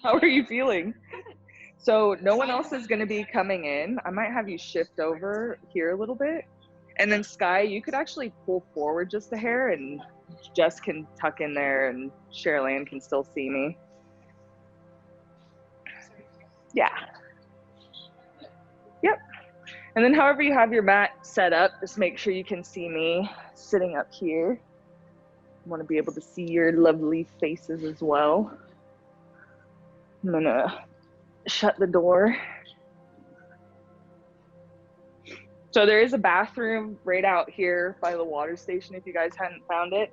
How are you feeling? So no one else is going to be coming in. I might have you shift over here a little bit. And then Sky, you could actually pull forward just a hair and Jess can tuck in there and Sherilyn can still see me. Yeah. Yep. And then however you have your mat set up, just make sure you can see me sitting up here. I want to be able to see your lovely faces as well. I'm gonna shut the door. So there is a bathroom right out here by the water station if you guys hadn't found it.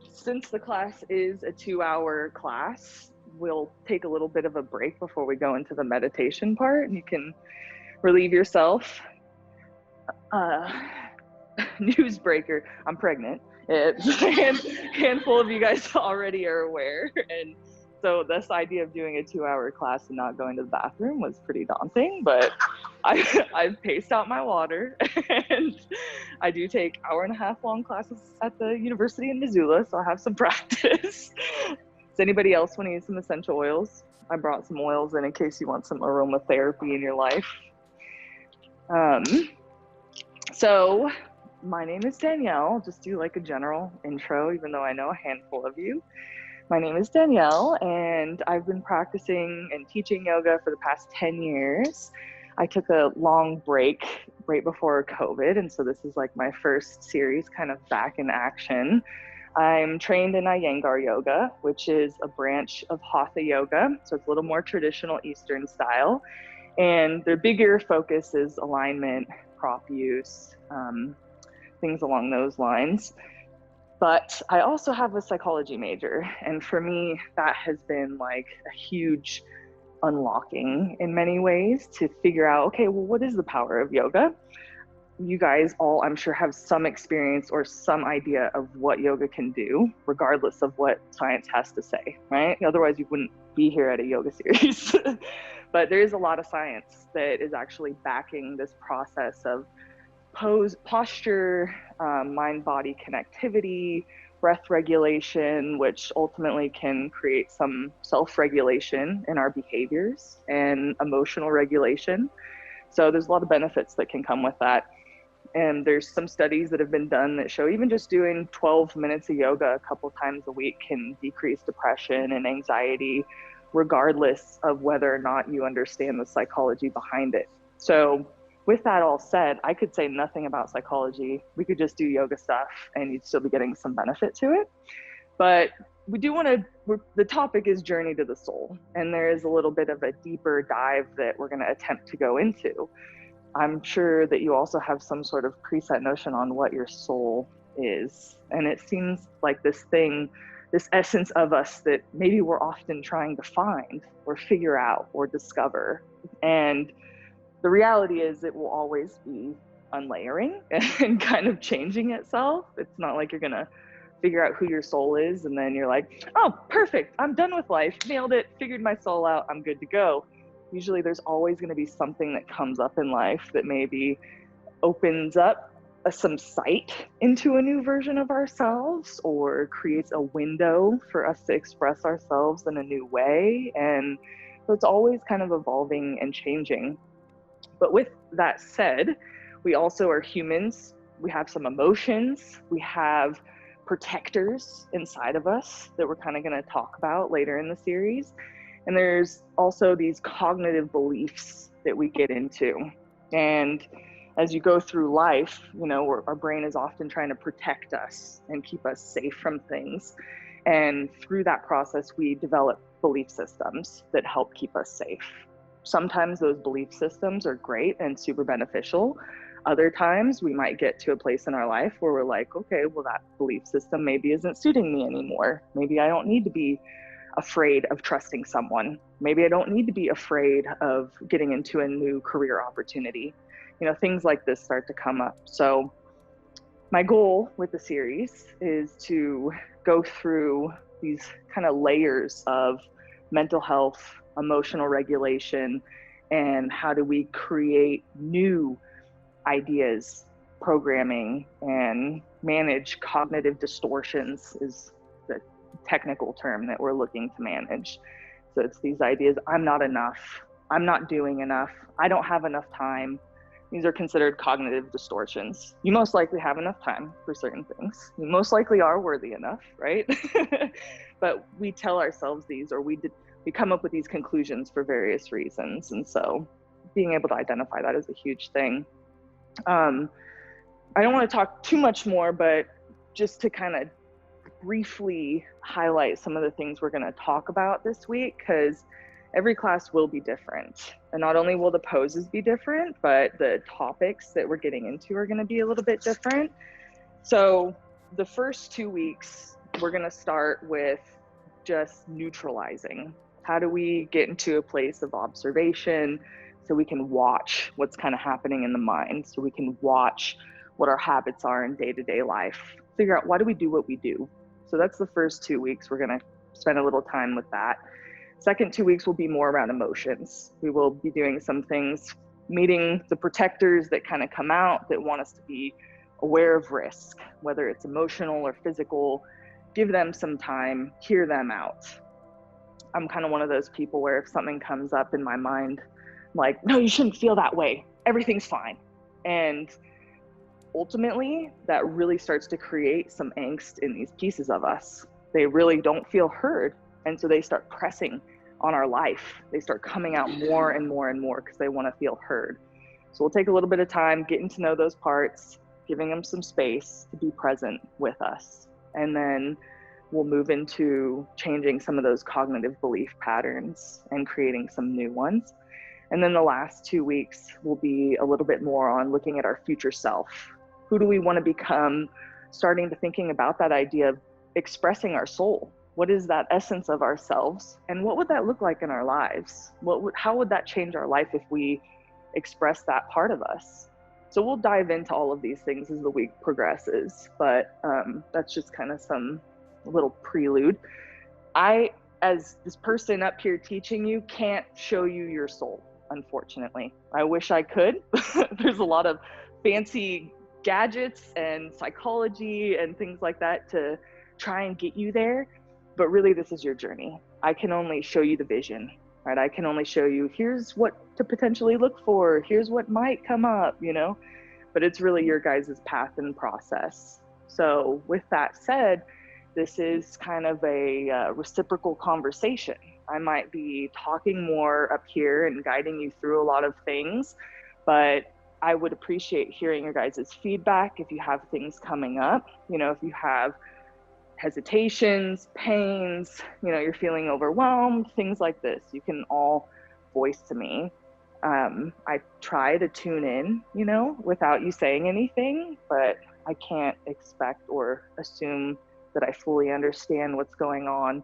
Since the class is a 2-hour class, we'll take a little bit of a break before we go into the meditation part, and you can relieve yourself. Newsbreaker, I'm pregnant. It's a handful of you guys already are aware. And so this idea of doing a 2-hour class and not going to the bathroom was pretty daunting, but I've paced out my water and I do take 1.5-hour long classes at the university in Missoula, so I'll have some practice. Does anybody else want to use some essential oils? I brought some oils in case you want some aromatherapy in your life. So my name is Danielle. I'll just do like a general intro, even though I know a handful of you. My name is Danielle, and I've been practicing and teaching yoga for the past 10 years. I took a long break right before COVID, and so this is like my first series kind of back in action. I'm trained in Iyengar yoga, which is a branch of Hatha yoga, so it's a little more traditional Eastern style. And their bigger focus is alignment, prop use, things along those lines. But I also have a psychology major, and for me, that has been like a huge unlocking in many ways to figure out, okay, well, what is the power of yoga? You guys all, I'm sure, have some experience or some idea of what yoga can do, regardless of what science has to say, right? Otherwise, you wouldn't be here at a yoga series. But there is a lot of science that is actually backing this process of posture, mind-body connectivity, breath regulation, which ultimately can create some self-regulation in our behaviors and emotional regulation. So there's a lot of benefits that can come with that. And there's some studies that have been done that show even just doing 12 minutes of yoga a couple times a week can decrease depression and anxiety, regardless of whether or not you understand the psychology behind it. So with that all said, I could say nothing about psychology. We could just do yoga stuff and you'd still be getting some benefit to it. But we do want to, the topic is journey to the soul. And there is a little bit of a deeper dive that we're going to attempt to go into. I'm sure that you also have some sort of preset notion on what your soul is. And it seems like this thing, this essence of us that maybe we're often trying to find or figure out or discover. And the reality is it will always be unlayering and kind of changing itself. It's not like you're going to figure out who your soul is and then you're like, oh, perfect, I'm done with life, nailed it, figured my soul out, I'm good to go. Usually there's always going to be something that comes up in life that maybe opens up some sight into a new version of ourselves or creates a window for us to express ourselves in a new way. And so it's always kind of evolving and changing. But with that said, we also are humans. We have some emotions. We have protectors inside of us that we're kind of going to talk about later in the series. And there's also these cognitive beliefs that we get into. And as you go through life, you know, our brain is often trying to protect us and keep us safe from things. And through that process, we develop belief systems that help keep us safe. Sometimes those belief systems are great and super beneficial. Other times we might get to a place in our life where we're like, okay, well, that belief system maybe isn't suiting me anymore. Maybe I don't need to be afraid of trusting someone. Maybe I don't need to be afraid of getting into a new career opportunity. You know, things like this start to come up. So my goal with the series is to go through these kind of layers of mental health, emotional regulation, and how do we create new ideas, programming, and manage cognitive distortions is the technical term that we're looking to manage. So it's these ideas, I'm not enough, I'm not doing enough, I don't have enough time. These are considered cognitive distortions. You most likely have enough time for certain things. You most likely are worthy enough, right? But we tell ourselves these, or we come up with these conclusions for various reasons. And so being able to identify that is a huge thing. I don't want to talk too much more, but just to kind of briefly highlight some of the things we're going to talk about this week, because every class will be different. And not only will the poses be different, but the topics that we're getting into are going to be a little bit different. So the first 2 weeks, we're going to start with just neutralizing. How do we get into a place of observation so we can watch what's kind of happening in the mind, so we can watch what our habits are in day-to-day life, figure out why do we do what we do. So that's the first 2 weeks. We're going to spend a little time with that. Second 2 weeks will be more around emotions. We will be doing some things, meeting the protectors that kind of come out that want us to be aware of risk, whether it's emotional or physical. Give them some time, hear them out. I'm kind of one of those people where if something comes up in my mind, I'm like, no, you shouldn't feel that way. Everything's fine. And ultimately, that really starts to create some angst in these pieces of us. They really don't feel heard. And so they start pressing on our life. They start coming out more and more and more because they want to feel heard. So we'll take a little bit of time getting to know those parts, giving them some space to be present with us. And then we'll move into changing some of those cognitive belief patterns and creating some new ones. And then the last 2 weeks will be a little bit more on looking at our future self. Who do we want to become? Starting to thinking about that idea of expressing our soul. What is that essence of ourselves? And what would that look like in our lives? How would that change our life if we express that part of us? So we'll dive into all of these things as the week progresses, but that's just kind of some little prelude. I, as this person up here teaching you, can't show you your soul, unfortunately. I wish I could. There's a lot of fancy gadgets and psychology and things like that to try and get you there. But really, this is your journey. I can only show you the vision, right? I can only show you, here's what to potentially look for. Here's what might come up, but it's really your guys' path and process. So with that said, this is kind of a reciprocal conversation. I might be talking more up here and guiding you through a lot of things, but I would appreciate hearing your guys' feedback if you have things coming up, if you have hesitations, pains, you're feeling overwhelmed, things like this, you can all voice to me. I try to tune in, without you saying anything, but I can't expect or assume that I fully understand what's going on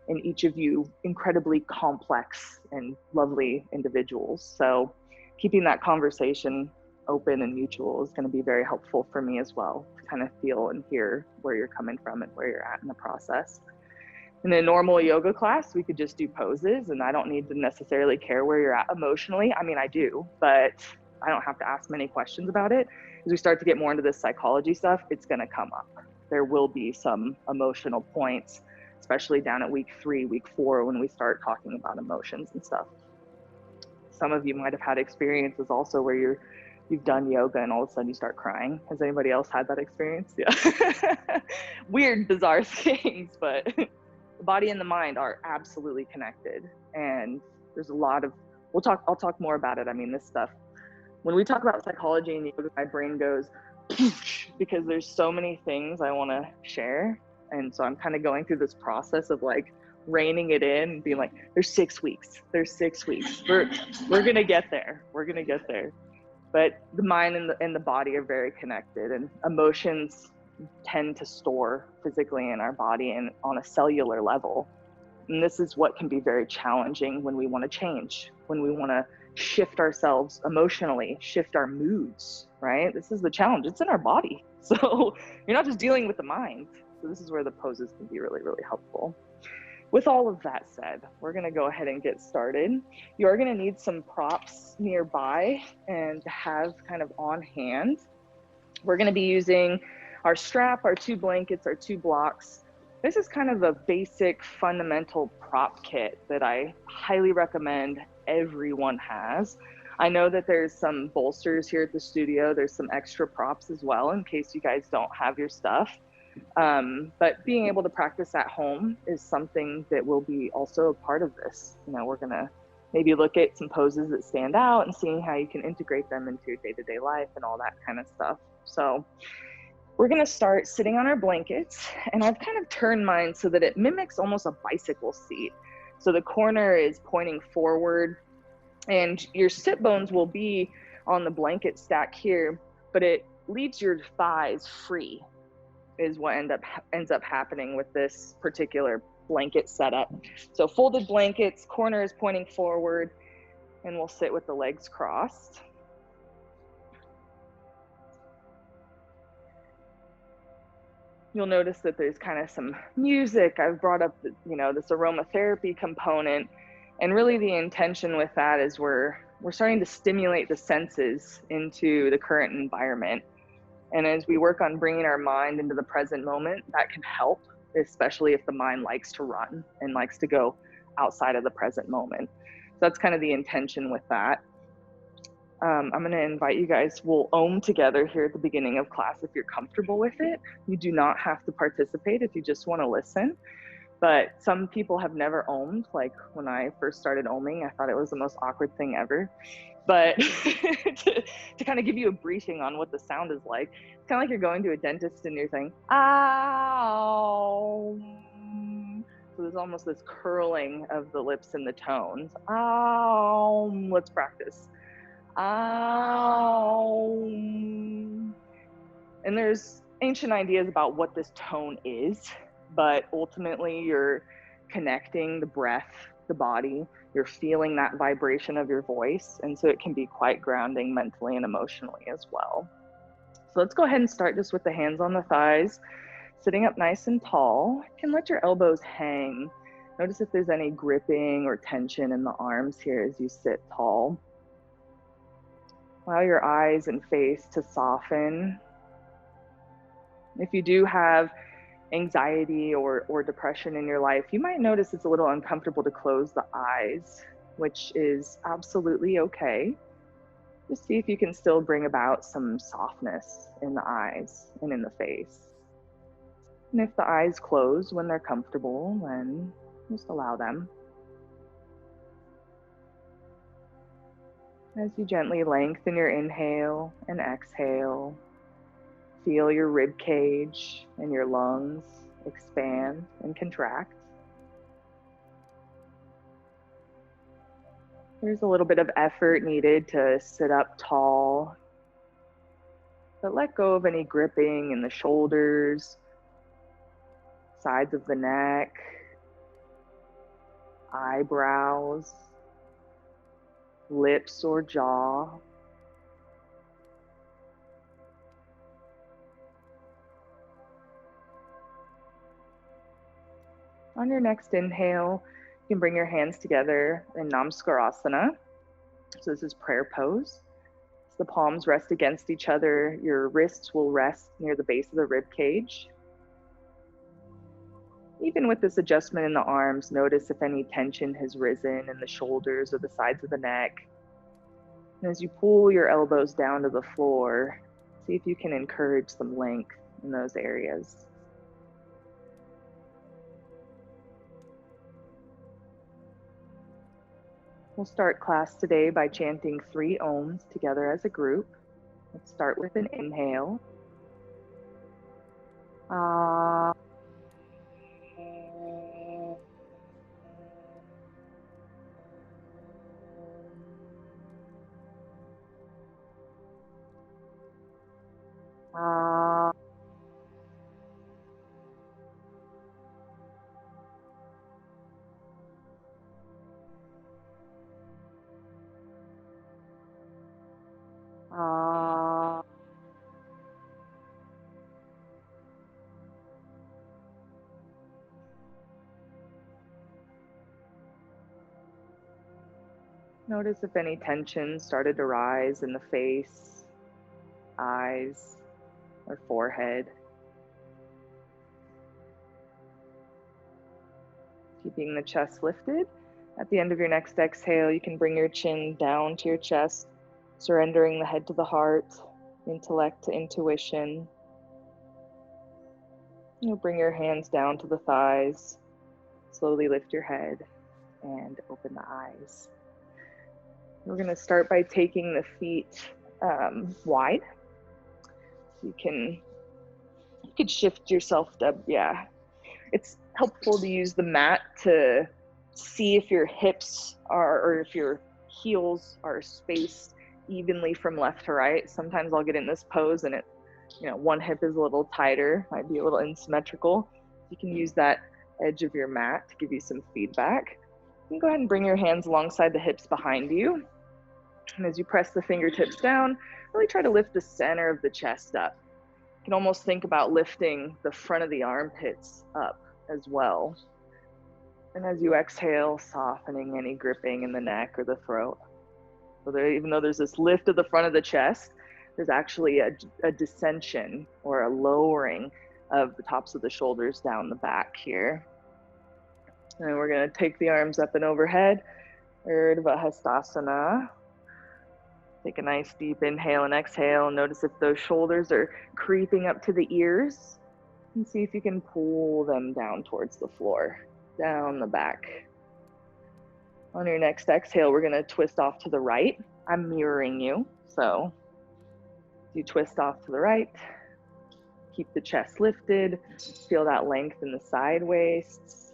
in each of you incredibly complex and lovely individuals. So keeping that conversation open and mutual is going to be very helpful for me as well, to kind of feel and hear where you're coming from and where you're at in the process. In a normal yoga class, we could just do poses and I don't need to necessarily care where you're at emotionally. I mean, I do, but I don't have to ask many questions about it. As we start to get more into this psychology stuff, it's going to come up. There will be some emotional points, especially down at week 3, week 4, when we start talking about emotions and stuff. Some of you might have had experiences also where you've done yoga and all of a sudden you start crying. Has anybody else had that experience? Yeah. Weird, bizarre things, but the body and the mind are absolutely connected. And there's a lot of, I'll talk more about it. I mean, this stuff, when we talk about psychology and yoga, my brain goes, because there's so many things I want to share. And so I'm kind of going through this process of like reining it in and being like, there's 6 weeks. We're going to get there. We're going to get there. But the mind and the body are very connected, and emotions tend to store physically in our body and on a cellular level. And this is what can be very challenging when we want to change, when we want to shift ourselves emotionally, shift our moods, right? This is the challenge. It's in our body. So you're not just dealing with the mind. So this is where the poses can be really, really helpful. With all of that said, we're going to go ahead and get started. You are going to need some props nearby and to have kind of on hand. We're going to be using our strap, our 2 blankets, our 2 blocks. This is kind of a basic fundamental prop kit that I highly recommend everyone has. I know that there's some bolsters here at the studio. There's some extra props as well in case you guys don't have your stuff. But being able to practice at home is something that will be also a part of this. You know, we're gonna maybe look at some poses that stand out and seeing how you can integrate them into your day-to-day life and all that kind of stuff. So we're gonna start sitting on our blankets, and I've kind of turned mine so that it mimics almost a bicycle seat. So the corner is pointing forward, and your sit bones will be on the blanket stack here, but it leaves your thighs free, is what ends up happening with this particular blanket setup. So folded blankets, corner is pointing forward, and we'll sit with the legs crossed. You'll notice that there's kind of some music. I've brought up, this aromatherapy component, and really the intention with that is we're starting to stimulate the senses into the current environment. And as we work on bringing our mind into the present moment, that can help, especially if the mind likes to run and likes to go outside of the present moment. So that's kind of the intention with that. I'm going to invite you guys. We'll Om together here at the beginning of class if you're comfortable with it. You do not have to participate if you just want to listen. But some people have never Om'd. Like when I first started Oming, I thought it was the most awkward thing ever. But to kind of give you a briefing on what the sound is like, it's kind of like you're going to a dentist and you're saying, ow. So there's almost this curling of the lips and the tones. Ow. Let's practice. Ow. And there's ancient ideas about what this tone is, but ultimately you're connecting the breath, the body, you're feeling that vibration of your voice, and so it can be quite grounding mentally and emotionally as well. So let's go ahead and start just with the hands on the thighs, sitting up nice and tall. You can let your elbows hang. Notice if there's any gripping or tension in the arms here as you sit tall. Allow your eyes and face to soften. If you do have anxiety or depression in your life, you might notice it's a little uncomfortable to close the eyes, which is absolutely okay. Just see if you can still bring about some softness in the eyes and in the face. And if the eyes close when they're comfortable, then just allow them. As you gently lengthen your inhale and exhale, feel your rib cage and your lungs expand and contract. There's a little bit of effort needed to sit up tall, but let go of any gripping in the shoulders, sides of the neck, eyebrows, lips or jaw. On your next inhale, you can bring your hands together in Namaskar. So this is prayer pose. So the palms rest against each other. Your wrists will rest near the base of the rib cage. Even with this adjustment in the arms, notice if any tension has risen in the shoulders or the sides of the neck. And as you pull your elbows down to the floor, see if you can encourage some length in those areas. We'll start class today by chanting 3 Oms together as a group. Let's start with an inhale. Notice if any tension started to rise in the face, eyes, or forehead. keeping the chest lifted. At the end of your next exhale, you can bring your chin down to your chest, surrendering the head to the heart, intellect to intuition. You'll bring your hands down to the thighs, slowly lift your head and open the eyes. We're going to start by taking the feet wide. You could shift yourself up. Yeah, it's helpful to use the mat to see if your hips are, or if your heels are spaced evenly from left to right. Sometimes I'll get in this pose and one hip is a little tighter, might be a little asymmetrical. You can use that edge of your mat to give you some feedback. You can go ahead and bring your hands alongside the hips behind you. And as you press the fingertips down, really try to lift the center of the chest up. You can almost think about lifting the front of the armpits up as well. And as you exhale, softening any gripping in the neck or the throat. So even though there's this lift of the front of the chest, there's actually a descension or a lowering of the tops of the shoulders down the back here. And we're going to take the arms up and overhead, Urdhva Hastasana. Take a nice deep inhale and exhale, and notice if those shoulders are creeping up to the ears, and see if you can pull them down towards the floor, down the back. On your next exhale, we're going to twist off to the right. I'm mirroring you, so you twist off to the right. Keep the chest lifted. Feel that length in the side waists.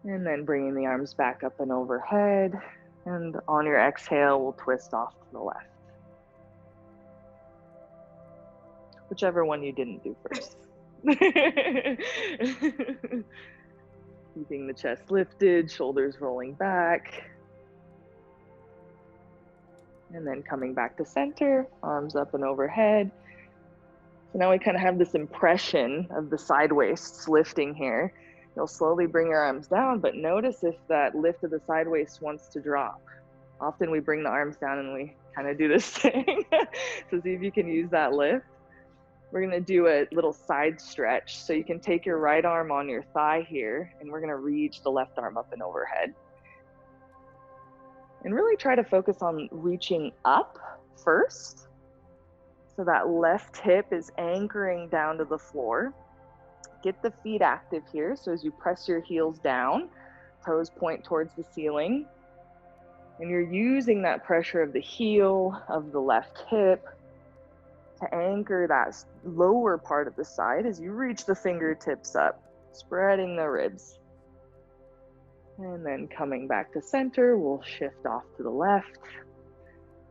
And then bringing the arms back up and overhead. And on your exhale, we'll twist off to the left. Whichever one you didn't do first. Keeping the chest lifted, shoulders rolling back. And then coming back to center, arms up and overhead. So now we kind of have this impression of the side waists lifting here. You'll slowly bring your arms down, but notice if that lift of the side waist wants to drop. Often we bring the arms down and we kind of do this thing. So see if you can use that lift. We're going to do a little side stretch. So you can take your right arm on your thigh here, and we're going to reach the left arm up and overhead. And really try to focus on reaching up first. So that left hip is anchoring down to the floor. Get the feet active here. So as you press your heels down, toes point towards the ceiling. And you're using that pressure of the heel of the left hip to anchor that lower part of the side as you reach the fingertips up, spreading the ribs. And then coming back to center, we'll shift off to the left,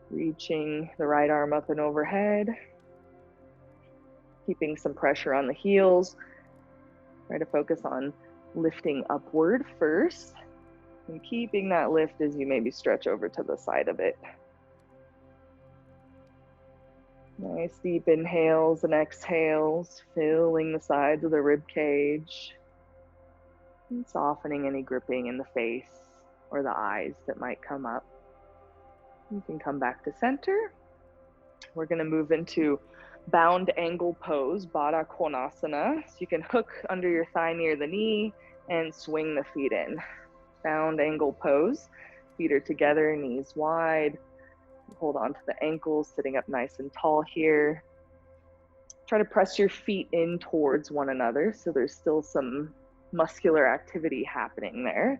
reaching the right arm up and overhead, keeping some pressure on the heels. Try to focus on lifting upward first and keeping that lift as you maybe stretch over to the side of it. Nice deep inhales and exhales, filling the sides of the rib cage and softening any gripping in the face or the eyes that might come up. You can come back to center. We're going to move into bound angle pose, Baddha Konasana. So you can hook under your thigh near the knee and swing the feet in. Bound angle pose. Feet are together, knees wide. Hold on to the ankles, sitting up nice and tall here. Try to press your feet in towards one another so there's still some muscular activity happening there.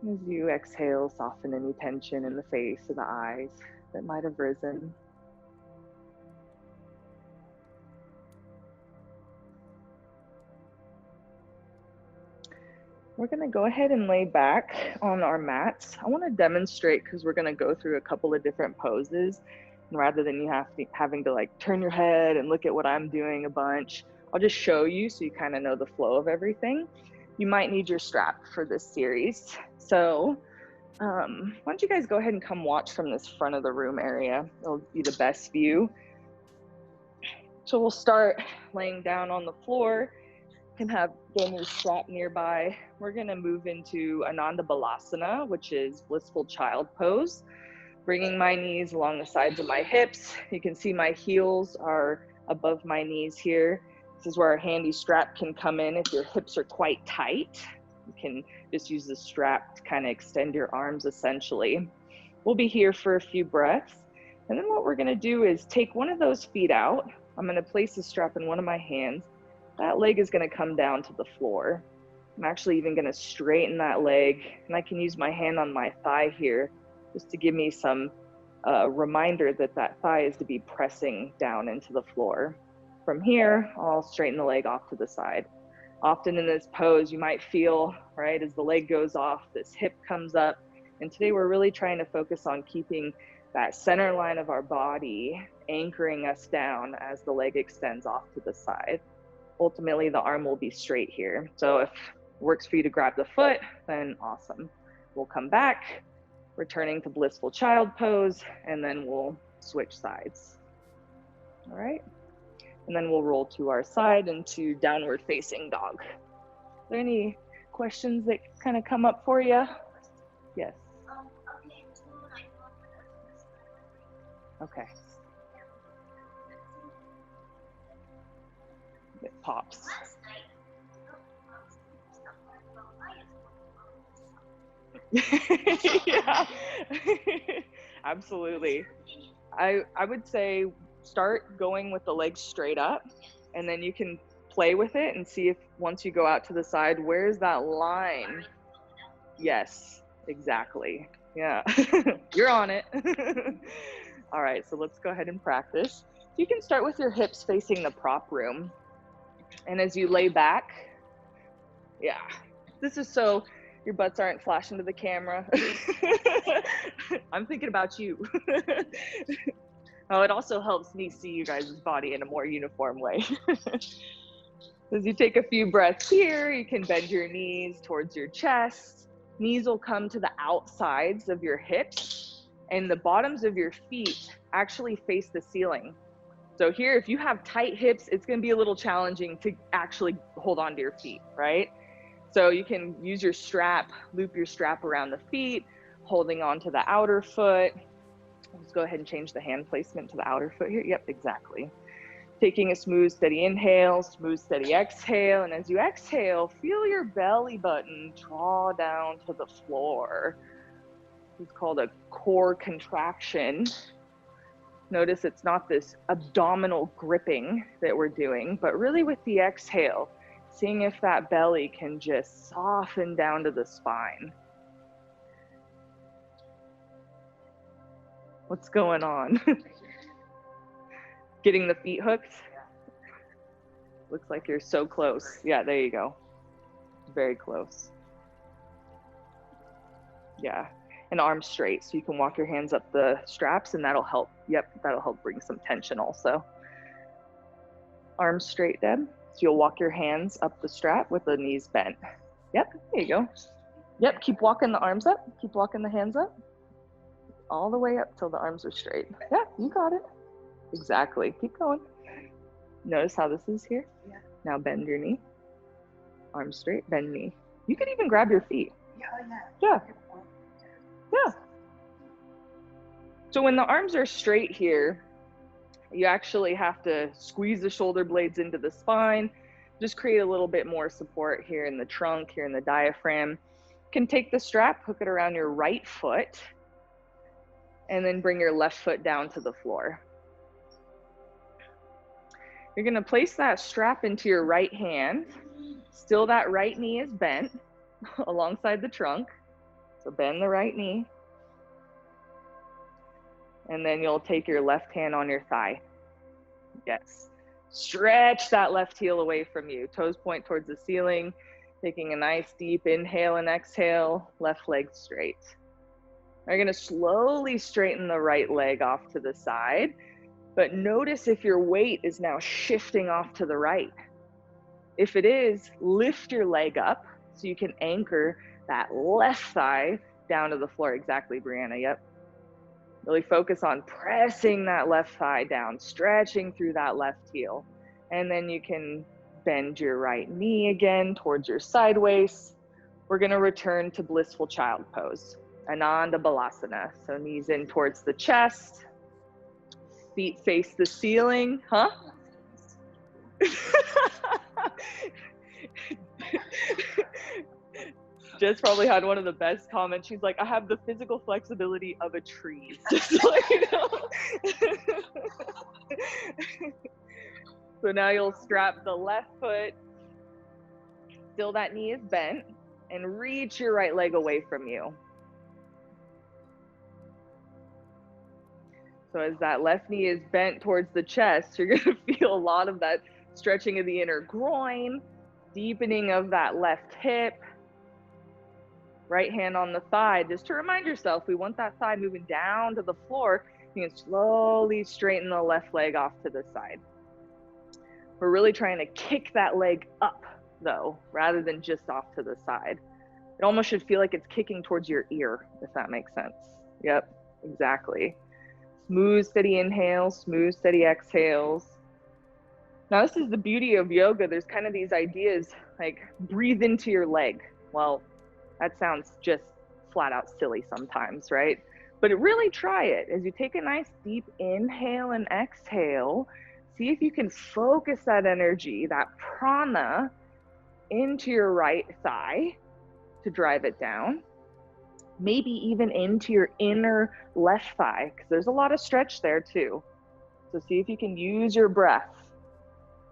As you exhale, soften any tension in the face or the eyes that might have risen. We're going to go ahead and lay back on our mats. I want to demonstrate because we're going to go through a couple of different poses. And rather than you having to like turn your head and look at what I'm doing a bunch, I'll just show you so you kind of know the flow of everything. You might need your strap for this series. So why don't you guys go ahead and come watch from this front of the room area. It'll be the best view. So we'll start laying down on the floor. Can have your strap nearby. We're going to move into Ananda Balasana, which is blissful child pose. Bringing my knees along the sides of my hips. You can see my heels are above my knees here. This is where our handy strap can come in. If your hips are quite tight, you can just use the strap to kind of extend your arms essentially. We'll be here for a few breaths. And then what we're gonna do is take one of those feet out. I'm gonna place the strap in one of my hands. That leg is gonna come down to the floor. I'm actually even gonna straighten that leg, and I can use my hand on my thigh here just to give me some reminder that that thigh is to be pressing down into the floor. From here, I'll straighten the leg off to the side. Often in this pose, you might feel, right, as the leg goes off, this hip comes up. And today we're really trying to focus on keeping that center line of our body anchoring us down as the leg extends off to the side. Ultimately, the arm will be straight here. So if it works for you to grab the foot, then awesome. We'll come back, returning to blissful child pose, and then we'll switch sides. All right. And then we'll roll to our side into downward facing dog. Are there any questions that kind of come up for you? Yes. Okay. It pops. Yeah. Absolutely. I would say start going with the legs straight up, and then you can play with it and see if once you go out to the side, where's that line? Yes, exactly. Yeah. You're on it. All right, so let's go ahead and practice. You can start with your hips facing the prop room. And as you lay back, yeah, this is so your butts aren't flashing to the camera. I'm thinking about you. Oh, it also helps me see you guys' body in a more uniform way. As you take a few breaths here, you can bend your knees towards your chest. Knees will come to the outsides of your hips, and the bottoms of your feet actually face the ceiling. So here, if you have tight hips, it's gonna be a little challenging to actually hold on to your feet, right? So you can use your strap, loop your strap around the feet, holding on to the outer foot. Let's go ahead and change the hand placement to the outer foot here. Yep, exactly. Taking a smooth, steady inhale, smooth, steady exhale. And as you exhale, feel your belly button draw down to the floor. It's called a core contraction. Notice it's not this abdominal gripping that we're doing, but really with the exhale, seeing if that belly can just soften down to the spine. What's going on? Getting the feet hooked? Looks like you're so close. Yeah, there you go. Very close. Yeah, and arms straight so you can walk your hands up the straps, and that'll help. Yep, that'll help bring some tension also. Arms straight, Deb. So you'll walk your hands up the strap with the knees bent. Yep, there you go. Yep, keep walking the arms up. Keep walking the hands up. All the way up till the arms are straight. Yeah, you got it. Exactly. Keep going. Notice how this is here? Yeah. Now bend your knee. Arms straight, bend knee. You can even grab your feet. Yeah. Yeah. So when the arms are straight here, you actually have to squeeze the shoulder blades into the spine, just create a little bit more support here in the trunk, here in the diaphragm. You can take the strap, hook it around your right foot, and then bring your left foot down to the floor. You're gonna place that strap into your right hand. Still that right knee is bent alongside the trunk. So bend the right knee. And then you'll take your left hand on your thigh. Yes. Stretch that left heel away from you. Toes point towards the ceiling. Taking a nice deep inhale and exhale. Left leg straight. You're gonna slowly straighten the right leg off to the side. But notice if your weight is now shifting off to the right. If it is, lift your leg up so you can anchor that left thigh down to the floor. Exactly, Brianna, yep. Really focus on pressing that left thigh down, stretching through that left heel. And then you can bend your right knee again towards your side waist. We're gonna return to blissful child pose, Ananda Balasana. So knees in towards the chest, feet face the ceiling, huh? Jess probably had one of the best comments. She's like, I have the physical flexibility of a tree. Just so you know. So now you'll strap the left foot, still that knee is bent, and reach your right leg away from you. So as that left knee is bent towards the chest, you're gonna feel a lot of that stretching of the inner groin, deepening of that left hip, right hand on the thigh. Just to remind yourself, we want that thigh moving down to the floor. You can slowly straighten the left leg off to the side. We're really trying to kick that leg up though, rather than just off to the side. It almost should feel like it's kicking towards your ear, if that makes sense. Yep, exactly. Smooth, steady inhales, smooth, steady exhales. Now, this is the beauty of yoga. There's kind of these ideas like breathe into your leg. Well, that sounds just flat out silly sometimes, right? But really try it. As you take a nice deep inhale and exhale, see if you can focus that energy, that prana, into your right thigh to drive it down. Maybe even into your inner left thigh, because there's a lot of stretch there too. So see if you can use your breath,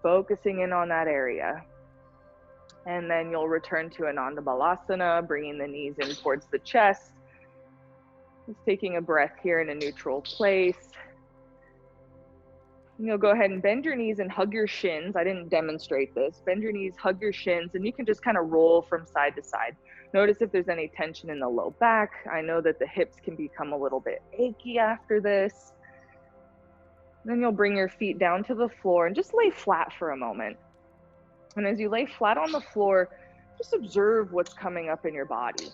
focusing in on that area. And then you'll return to Ananda Balasana, bringing the knees in towards the chest. Just taking a breath here in a neutral place. And you'll go ahead and bend your knees and hug your shins. I didn't demonstrate this. Bend your knees, hug your shins, and you can just kind of roll from side to side. Notice if there's any tension in the low back. I know that the hips can become a little bit achy after this. Then you'll bring your feet down to the floor and just lay flat for a moment. And as you lay flat on the floor, just observe what's coming up in your body.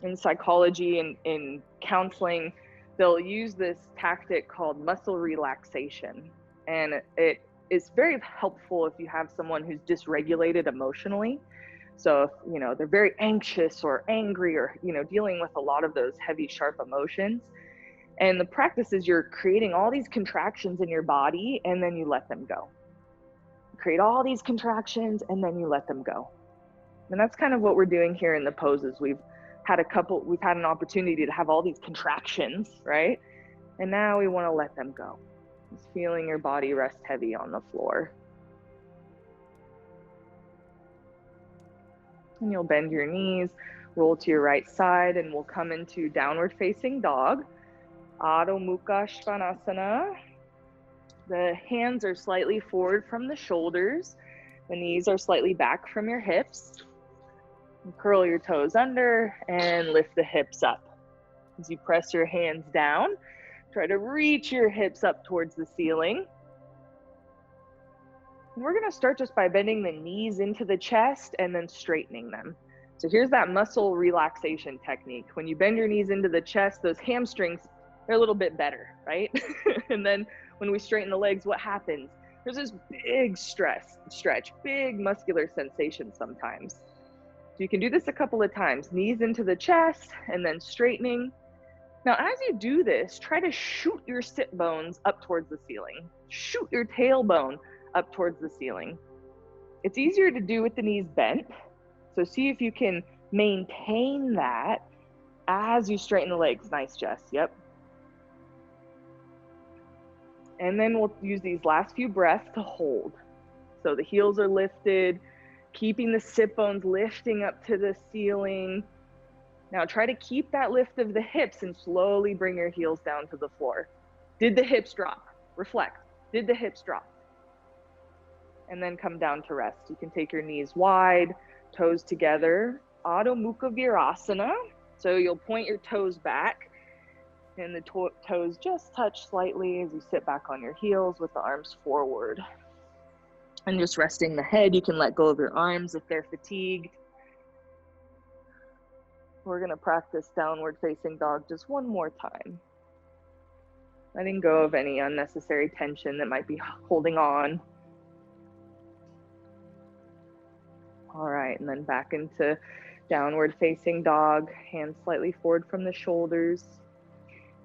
In psychology and in counseling, they'll use this tactic called muscle relaxation. And it is very helpful if you have someone who's dysregulated emotionally. So if, you know, they're very anxious or angry or, you know, dealing with a lot of those heavy, sharp emotions. And the practice is you're creating all these contractions in your body and then you let them go. You create all these contractions and then you let them go. And that's kind of what we're doing here in the poses. We've had an opportunity to have all these contractions, right? And now we want to let them go. Just feeling your body rest heavy on the floor. And you'll bend your knees, roll to your right side, and we'll come into downward facing dog. Adho Mukha Svanasana. The hands are slightly forward from the shoulders. The knees are slightly back from your hips. And curl your toes under and lift the hips up. As you press your hands down, try to reach your hips up towards the ceiling. And we're going to start just by bending the knees into the chest and then straightening them. So here's that muscle relaxation technique. When you bend your knees into the chest, those hamstrings, they're a little bit better, right? And then when we straighten the legs, what happens? There's this big stretch, big muscular sensation sometimes. So you can do this a couple of times, knees into the chest and then straightening. Now, as you do this, try to shoot your sit bones up towards the ceiling. Shoot your tailbone up towards the ceiling. It's easier to do with the knees bent. So see if you can maintain that as you straighten the legs. Nice, Jess. Yep. And then we'll use these last few breaths to hold. So the heels are lifted, keeping the sit bones lifting up to the ceiling. Now try to keep that lift of the hips and slowly bring your heels down to the floor. Did the hips drop? Reflect. Did the hips drop? And then come down to rest. You can take your knees wide, toes together. Adho Mukha Virasana. So you'll point your toes back and the toes just touch slightly as you sit back on your heels with the arms forward. And just resting the head, you can let go of your arms if they're fatigued. We're going to practice downward facing dog just one more time. Letting go of any unnecessary tension that might be holding on. All right, and then back into downward facing dog, hands slightly forward from the shoulders,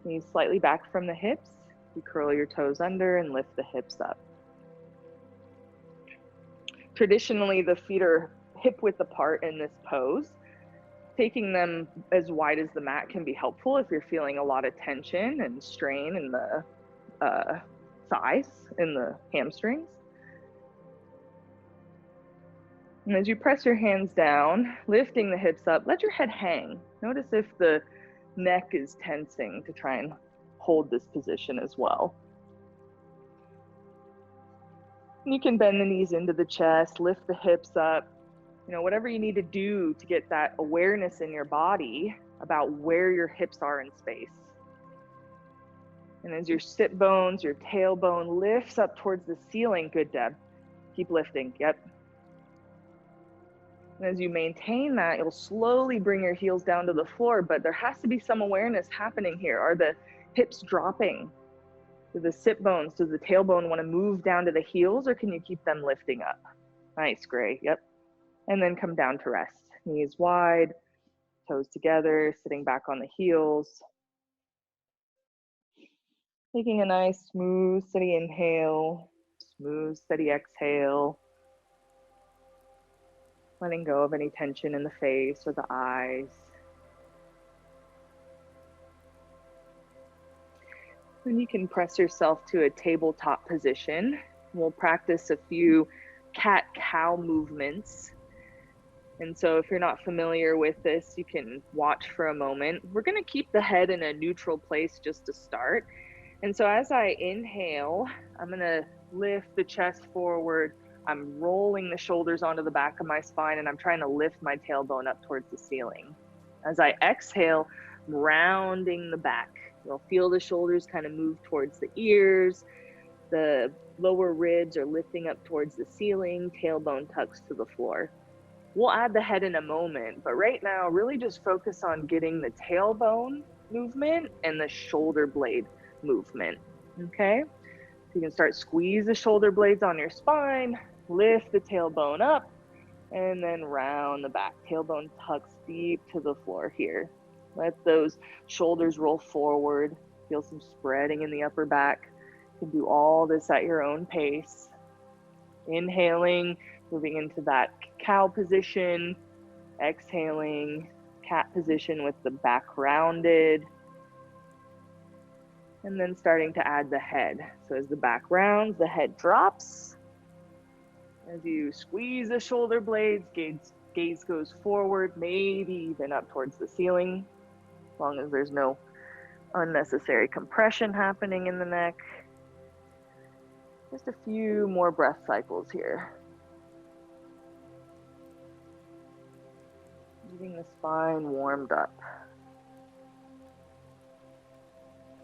knees slightly back from the hips. You curl your toes under and lift the hips up. Traditionally, the feet are hip width apart in this pose. Taking them as wide as the mat can be helpful if you're feeling a lot of tension and strain in the thighs, in the hamstrings. And as you press your hands down, lifting the hips up, let your head hang. Notice if the neck is tensing to try and hold this position as well. You can bend the knees into the chest, lift the hips up, whatever you need to do to get that awareness in your body about where your hips are in space. And as your sit bones, your tailbone lifts up towards the ceiling, good, Deb. Keep lifting, yep. And as you maintain that, you'll slowly bring your heels down to the floor, but there has to be some awareness happening here. Are the hips dropping? Do the sit bones, does the tailbone want to move down to the heels, or can you keep them lifting up? Nice, Gray, yep. And then come down to rest. Knees wide, toes together, sitting back on the heels. Taking a nice, smooth, steady inhale, smooth, steady exhale. Letting go of any tension in the face or the eyes. Then you can press yourself to a tabletop position. We'll practice a few cat-cow movements. And so if you're not familiar with this, you can watch for a moment. We're going to keep the head in a neutral place just to start. And so as I inhale, I'm going to lift the chest forward. I'm rolling the shoulders onto the back of my spine, and I'm trying to lift my tailbone up towards the ceiling. As I exhale, I'm rounding the back. You'll feel the shoulders kind of move towards the ears. The lower ribs are lifting up towards the ceiling. Tailbone tucks to the floor. We'll add the head in a moment, but right now, really just focus on getting the tailbone movement and the shoulder blade movement, okay? So you can start squeeze the shoulder blades on your spine, lift the tailbone up, and then round the back. Tailbone tucks deep to the floor here. Let those shoulders roll forward. Feel some spreading in the upper back. You can do all this at your own pace. Inhaling, moving into that cow position. Exhaling, cat position with the back rounded. And then starting to add the head. So as the back rounds, the head drops. As you squeeze the shoulder blades, gaze goes forward, maybe even up towards the ceiling, as long as there's no unnecessary compression happening in the neck. Just a few more breath cycles here. Getting the spine warmed up.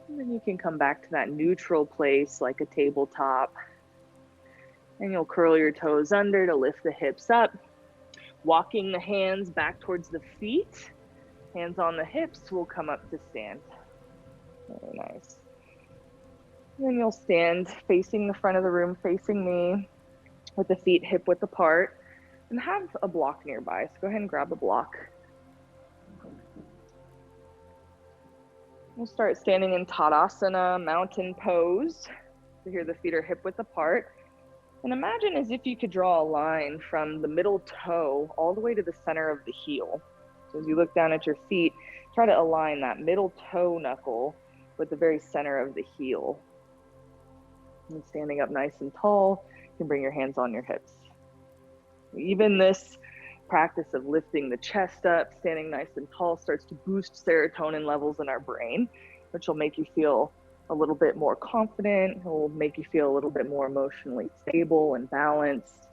And then you can come back to that neutral place like a tabletop. And you'll curl your toes under to lift the hips up. Walking the hands back towards the feet. Hands on the hips will come up to stand. Very nice. And then you'll stand facing the front of the room, facing me, with the feet hip width apart, and have a block nearby. So go ahead and grab a block. We'll start standing in Tadasana, mountain pose. So here the feet are hip width apart. And imagine as if you could draw a line from the middle toe all the way to the center of the heel. So as you look down at your feet, try to align that middle toe knuckle with the very center of the heel. And standing up nice and tall, you can bring your hands on your hips. Even this practice of lifting the chest up, standing nice and tall, starts to boost serotonin levels in our brain, which will make you feel a little bit more confident. It will make you feel a little bit more emotionally stable and balanced.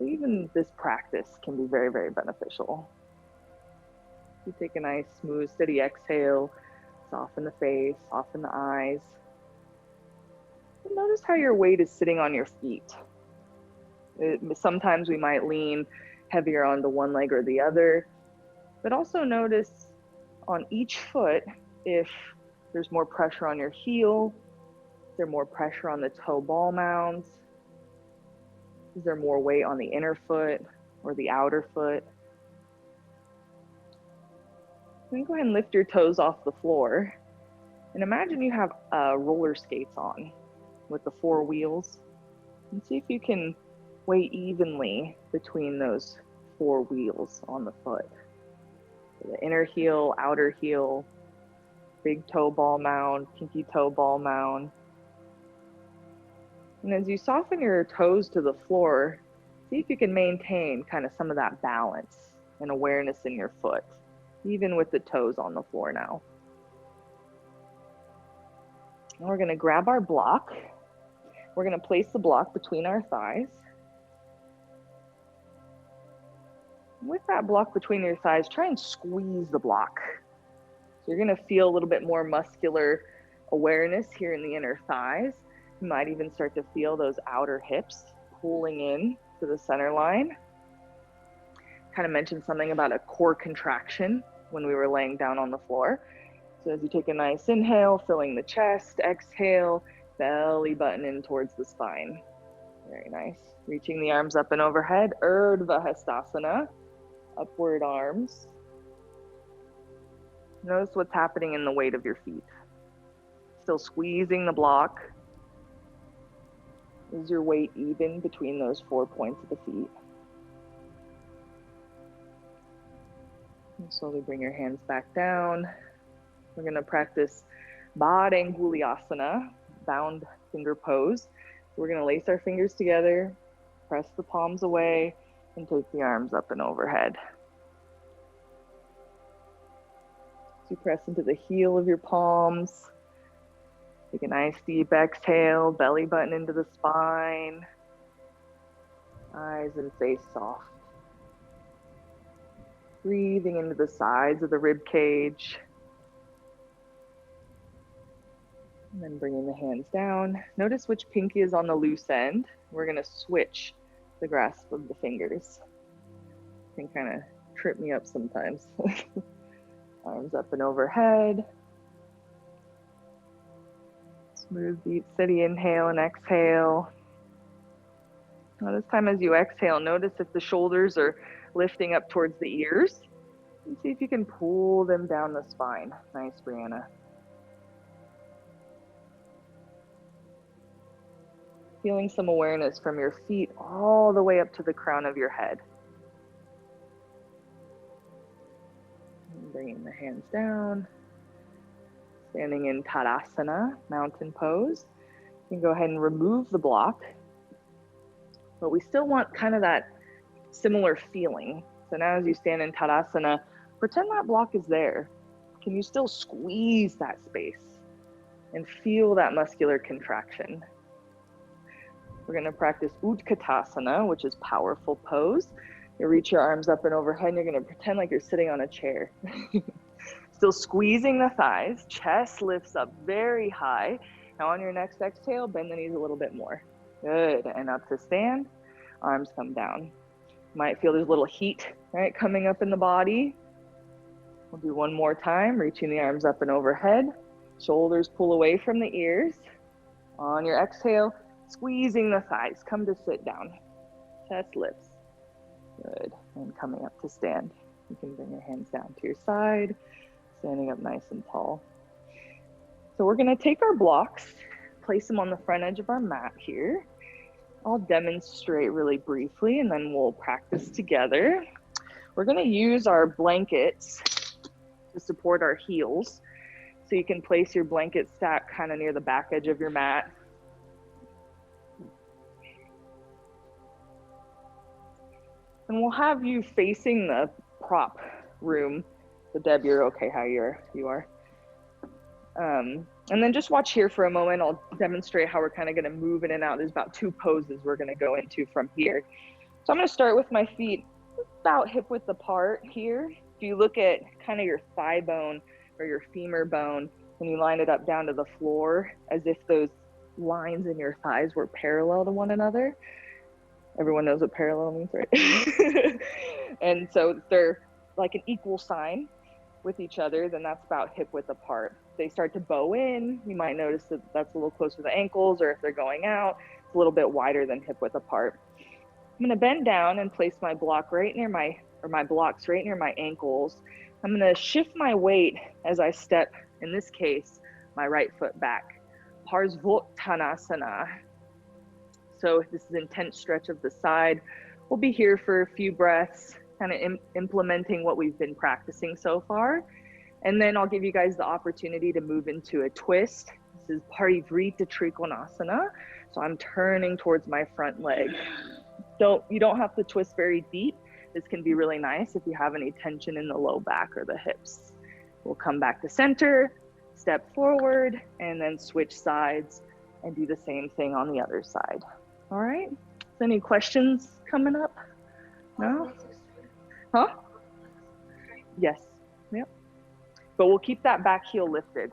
Even this practice can be very, very beneficial. You take a nice, smooth, steady exhale, soften the face, soften the eyes. And notice how your weight is sitting on your feet. Sometimes we might lean heavier onto one leg or the other, but also notice on each foot if there's more pressure on your heel, is there more pressure on the toe ball mounds, is there more weight on the inner foot or the outer foot. Then go ahead and lift your toes off the floor And imagine you have roller skates on with the 4 wheels, and see if you can weigh evenly between those 4 wheels on the foot. So the inner heel, outer heel, big toe ball mound, pinky toe ball mound. And as you soften your toes to the floor, see if you can maintain kind of some of that balance and awareness in your foot, even with the toes on the floor now. And we're going to grab our block. We're going to place the block between our thighs. With that block between your thighs, try and squeeze the block. So you're going to feel a little bit more muscular awareness here in the inner thighs. You might even start to feel those outer hips pulling in to the center line. Kind of mentioned something about a core contraction when we were laying down on the floor. So as you take a nice inhale, filling the chest, exhale, belly button in towards the spine. Very nice. Reaching the arms up and overhead, Urdhva Hastasana, upward arms. Notice what's happening in the weight of your feet. Still squeezing the block. Is your weight even between those 4 points of the feet? And slowly bring your hands back down. We're going to practice Bhadanguliasana, bound finger pose. So we're going to lace our fingers together, press the palms away, and take the arms up and overhead. So you press into the heel of your palms. Take a nice deep exhale, belly button into the spine. Eyes and face soft. Breathing into the sides of the rib cage. And then bringing the hands down. Notice which pinky is on the loose end. We're going to switch the grasp of the fingers. Can kind of trip me up sometimes. Arms up and overhead. Smooth, deep, steady inhale and exhale. Now this time as you exhale, notice if the shoulders are lifting up towards the ears. And see if you can pull them down the spine. Nice, Brianna. Feeling some awareness from your feet all the way up to the crown of your head. And bringing the hands down. Standing in Tadasana, mountain pose. You can go ahead and remove the block, but we still want kind of that similar feeling. So now as you stand in Tadasana, pretend that block is there. Can you still squeeze that space and feel that muscular contraction? We're going to practice Utkatasana, which is powerful pose. You reach your arms up and overhead, and you're going to pretend like you're sitting on a chair. Still squeezing the thighs, chest lifts up very high. Now on your next exhale, bend the knees a little bit more. Good, and up to stand, arms come down. You might feel there's a little heat, right, coming up in the body. We'll do one more time, reaching the arms up and overhead. Shoulders pull away from the ears. On your exhale, squeezing the thighs, come to sit down. Chest lifts. Good, and coming up to stand. You can bring your hands down to your side. Standing up nice and tall. So we're going to take our blocks, place them on the front edge of our mat here. I'll demonstrate really briefly and then we'll practice together. We're going to use our blankets to support our heels. So you can place your blanket stack kind of near the back edge of your mat. And we'll have you facing the prop room. So Deb, you're okay how you are. And then just watch here for a moment. I'll demonstrate how we're kind of going to move in and out. There's about 2 poses we're going to go into from here. So I'm going to start with my feet about hip width apart here. If you look at kind of your thigh bone or your femur bone, when you line it up down to the floor, as if those lines in your thighs were parallel to one another. Everyone knows what parallel means, right? And so they're like an equal sign with each other, then that's about hip width apart. If they start to bow in, you might notice that that's a little closer to the ankles, or if they're going out, it's a little bit wider than hip width apart. I'm gonna bend down and place my block right near my blocks right near my ankles. I'm gonna shift my weight as I step, in this case, my right foot back. Parsvottanasana. So this is intense stretch of the side. We'll be here for a few breaths, kind of implementing what we've been practicing so far. And then I'll give you guys the opportunity to move into a twist. This is Parivrita Trikonasana. So I'm turning towards my front leg. You don't have to twist very deep. This can be really nice if you have any tension in the low back or the hips. We'll come back to center, step forward, and then switch sides and do the same thing on the other side. All right, any questions coming up? No? Huh? Yes, yep. But we'll keep that back heel lifted.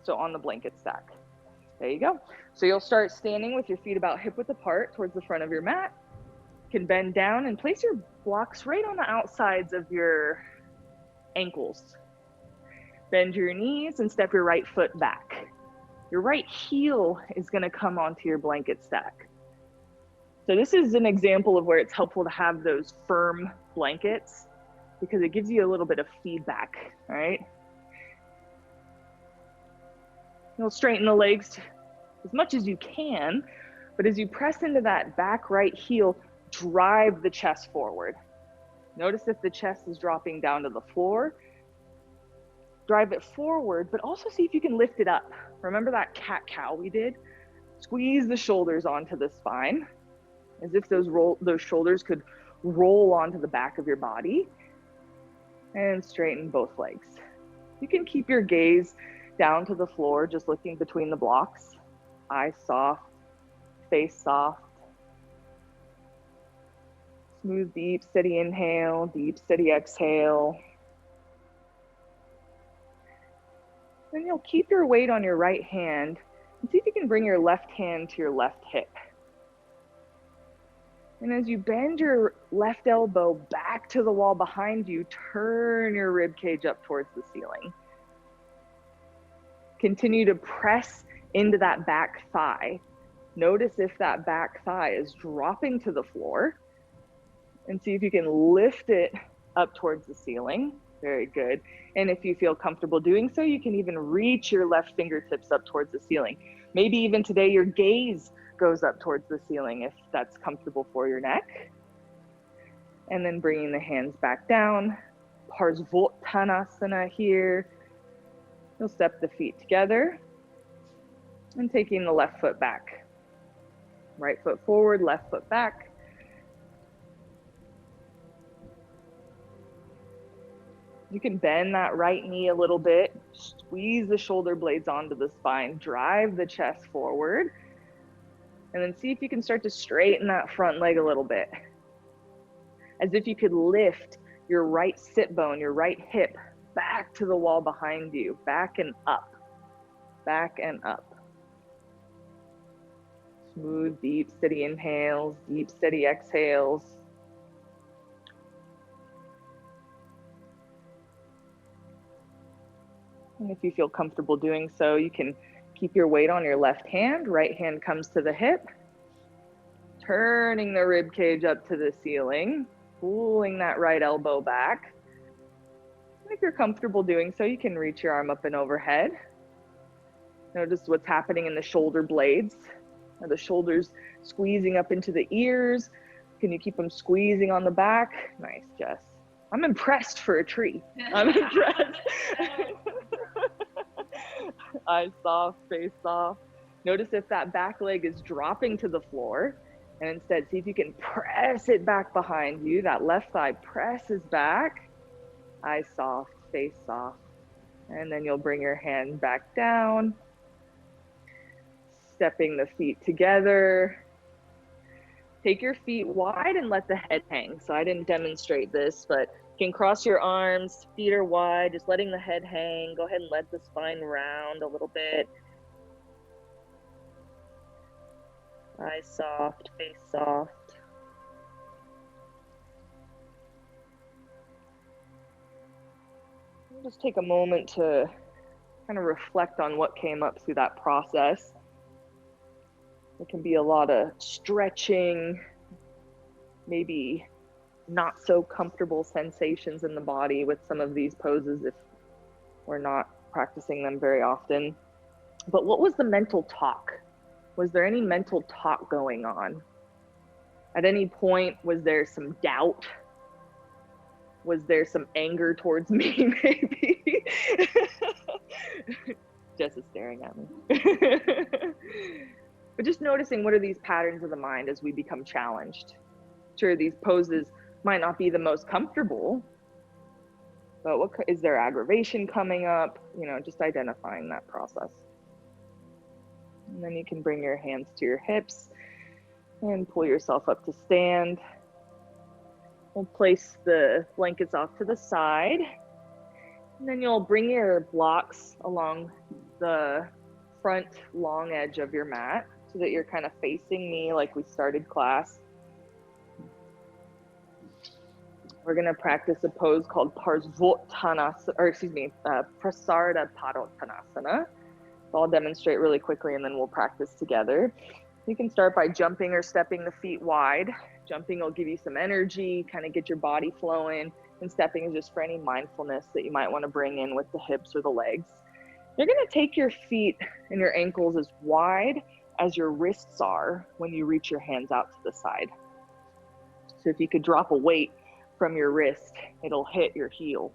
So on the blanket stack. There you go. So you'll start standing with your feet about hip width apart towards the front of your mat. You can bend down and place your blocks right on the outsides of your ankles. Bend your knees and step your right foot back. Your right heel is going to come onto your blanket stack. So this is an example of where it's helpful to have those firm blankets because it gives you a little bit of feedback, right? You'll straighten the legs as much as you can, but as you press into that back right heel, drive the chest forward. Notice if the chest is dropping down to the floor. Drive it forward, but also see if you can lift it up. Remember that cat-cow we did? Squeeze the shoulders onto the spine, as if those shoulders could roll onto the back of your body, and straighten both legs. You can keep your gaze down to the floor, just looking between the blocks. Eyes soft, face soft. Smooth, deep, steady inhale, deep, steady exhale. Then you'll keep your weight on your right hand and see if you can bring your left hand to your left hip. And as you bend your left elbow back to the wall behind you, turn your rib cage up towards the ceiling. Continue to press into that back thigh. Notice if that back thigh is dropping to the floor and see if you can lift it up towards the ceiling. Very good. And if you feel comfortable doing so, you can even reach your left fingertips up towards the ceiling. Maybe even today your gaze goes up towards the ceiling if that's comfortable for your neck. And then bringing the hands back down. Parsvottanasana here. You'll step the feet together and taking the left foot back. Right foot forward, left foot back. You can bend that right knee a little bit, squeeze the shoulder blades onto the spine, drive the chest forward, and then see if you can start to straighten that front leg a little bit. As if you could lift your right sit bone, your right hip, back to the wall behind you, back and up, back and up. Smooth, deep, steady inhales, deep, steady exhales. And if you feel comfortable doing so, you can keep your weight on your left hand. Right hand comes to the hip. Turning the rib cage up to the ceiling. Pulling that right elbow back. And if you're comfortable doing so, you can reach your arm up and overhead. Notice what's happening in the shoulder blades. Are the shoulders squeezing up into the ears? Can you keep them squeezing on the back? Nice, Jess. I'm impressed for a tree. I'm impressed. Eyes soft, face soft. Notice if that back leg is dropping to the floor, and instead see if you can press it back behind you. That left thigh presses back. Eyes soft, face soft. And then you'll bring your hand back down. Stepping the feet together. Take your feet wide and let the head hang. So I didn't demonstrate this, but you can cross your arms, feet are wide, just letting the head hang. Go ahead and let the spine round a little bit. Eyes soft, face soft. Just take a moment to kind of reflect on what came up through that process. It can be a lot of stretching, maybe not so comfortable sensations in the body with some of these poses if we're not practicing them very often. But what was the mental talk? Was there any mental talk going on? At any point, was there some doubt? Was there some anger towards me, maybe? Jess is staring at me. But just noticing, what are these patterns of the mind as we become challenged? Sure, these poses might not be the most comfortable, but what is there aggravation coming up? You know, just identifying that process. And then you can bring your hands to your hips and pull yourself up to stand. We'll place the blankets off to the side. And then you'll bring your blocks along the front long edge of your mat so that you're kind of facing me like we started class. We're going to practice a pose called Prasarda Padottanasana. So I'll demonstrate really quickly and then we'll practice together. You can start by jumping or stepping the feet wide. Jumping will give you some energy, kind of get your body flowing, and stepping is just for any mindfulness that you might want to bring in with the hips or the legs. You're going to take your feet and your ankles as wide as your wrists are when you reach your hands out to the side. So if you could drop a weight from your wrist, it'll hit your heel.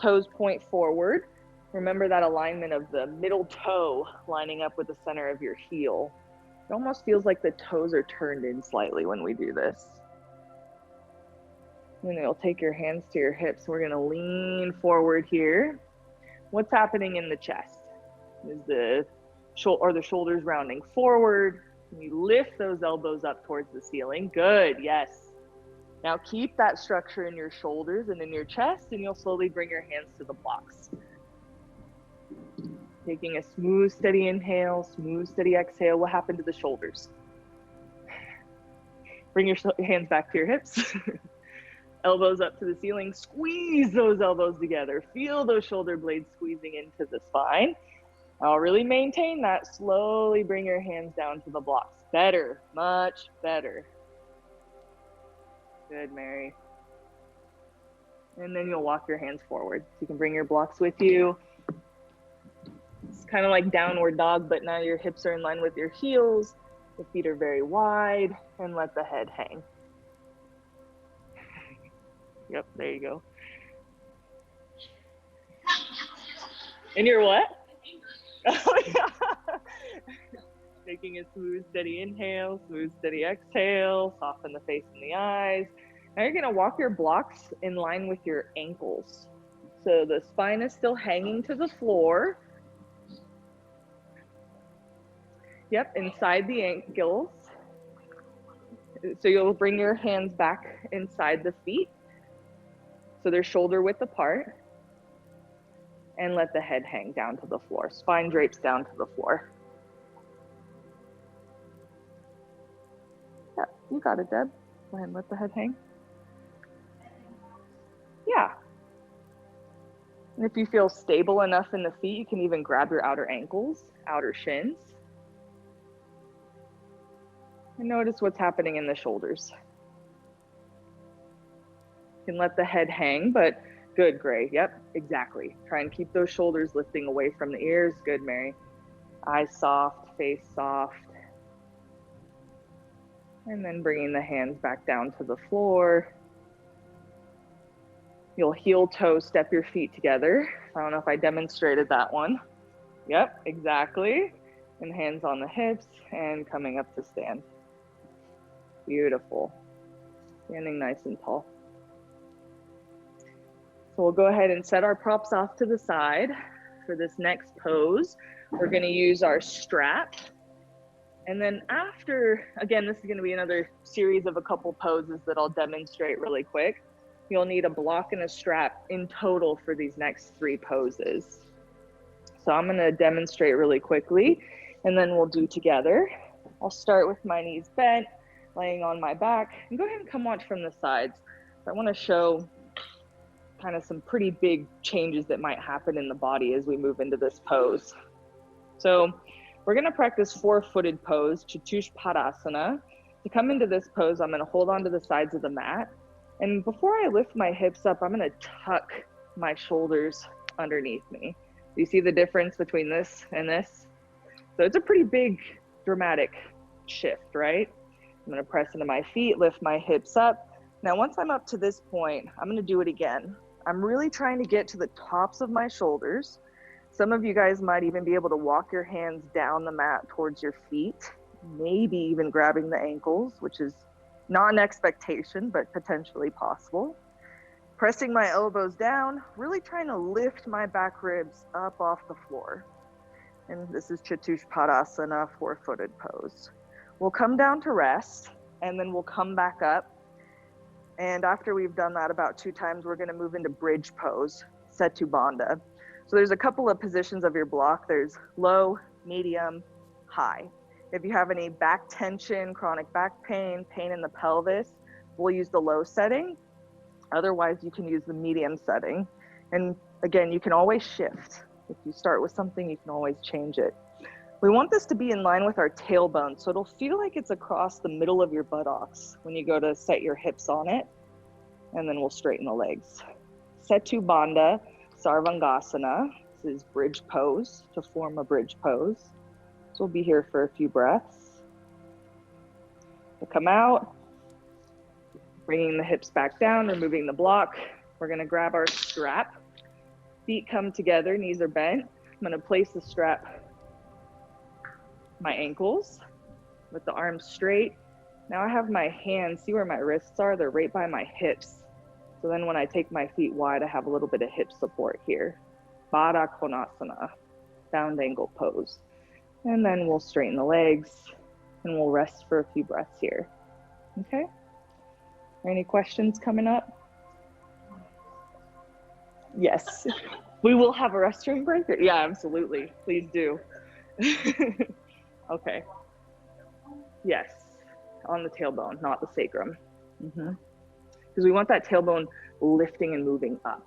Toes point forward. Remember that alignment of the middle toe lining up with the center of your heel. It almost feels like the toes are turned in slightly when we do this. And then you'll take your hands to your hips. We're gonna lean forward here. What's happening in the chest? Is the shoulders rounding forward? Can you lift those elbows up towards the ceiling? Good, yes. Now keep that structure in your shoulders and in your chest, and you'll slowly bring your hands to the blocks. Taking a smooth, steady inhale, smooth, steady exhale. What happened to the shoulders? Bring your hands back to your hips. Elbows up to the ceiling. Squeeze those elbows together. Feel those shoulder blades squeezing into the spine. I'll really maintain that. Slowly bring your hands down to the blocks. Better, much better. Good, Mary. And then you'll walk your hands forward. So you can bring your blocks with you. It's kind of like downward dog, but now your hips are in line with your heels. The feet are very wide, and let the head hang. Yep, there you go. And you're what? Oh, yeah. Taking a smooth, steady inhale, smooth, steady exhale, soften the face and the eyes. Now you're gonna walk your blocks in line with your ankles. So the spine is still hanging to the floor. Yep, inside the ankles. So you'll bring your hands back inside the feet. So they're shoulder width apart. And let the head hang down to the floor. Spine drapes down to the floor. Yeah, you got it, Deb. Go ahead and let the head hang. Yeah. And if you feel stable enough in the feet, you can even grab your outer ankles, outer shins. And notice what's happening in the shoulders. You can let the head hang, but good, Gray. Yep, exactly. Try and keep those shoulders lifting away from the ears. Good, Mary. Eyes soft, face soft. And then bringing the hands back down to the floor. You'll heel toe step your feet together. I don't know if I demonstrated that one. Yep, exactly. And hands on the hips and coming up to stand. Beautiful. Standing nice and tall. So we'll go ahead and set our props off to the side. For this next pose, we're going to use our strap. And then after, again, this is going to be another series of a couple poses that I'll demonstrate really quick. You'll need a block and a strap in total for these next 3 poses. So I'm going to demonstrate really quickly, and then we'll do together. I'll start with my knees bent, laying on my back, and go ahead and come watch from the sides. I want to show kind of some pretty big changes that might happen in the body as we move into this pose. So we're going to practice 4-footed pose, Chatuspadasana. To come into this pose, I'm going to hold onto the sides of the mat. And before I lift my hips up, I'm going to tuck my shoulders underneath me. You see the difference between this and this? So it's a pretty big, dramatic shift, right? I'm gonna press into my feet, lift my hips up. Now, once I'm up to this point, I'm gonna do it again. I'm really trying to get to the tops of my shoulders. Some of you guys might even be able to walk your hands down the mat towards your feet, maybe even grabbing the ankles, which is not an expectation, but potentially possible. Pressing my elbows down, really trying to lift my back ribs up off the floor. And this is Chatushpadasana, four-footed pose. We'll come down to rest, and then we'll come back up. And after we've done that about 2 times, we're gonna move into bridge pose, Setu Bandha. So there's a couple of positions of your block. There's low, medium, high. If you have any back tension, chronic back pain, pain in the pelvis, we'll use the low setting. Otherwise, you can use the medium setting. And again, you can always shift. If you start with something, you can always change it. We want this to be in line with our tailbone, so it'll feel like it's across the middle of your buttocks when you go to set your hips on it, and then we'll straighten the legs. Setu Bandha, Sarvangasana. This is bridge pose, to form a bridge pose. So we'll be here for a few breaths. We'll come out, bringing the hips back down, removing the block. We're gonna grab our strap. Feet come together, knees are bent. I'm gonna place the strap my ankles with the arms straight. Now I have my hands, see where my wrists are? They're right by my hips. So then when I take my feet wide, I have a little bit of hip support here. Baddha Konasana, bound angle pose. And then we'll straighten the legs and we'll rest for a few breaths here. Okay? Any questions coming up? Yes. We will have a restroom break? Yeah, absolutely. Please do. Okay. Yes. On the tailbone, not the sacrum. Because we want that tailbone lifting and moving up.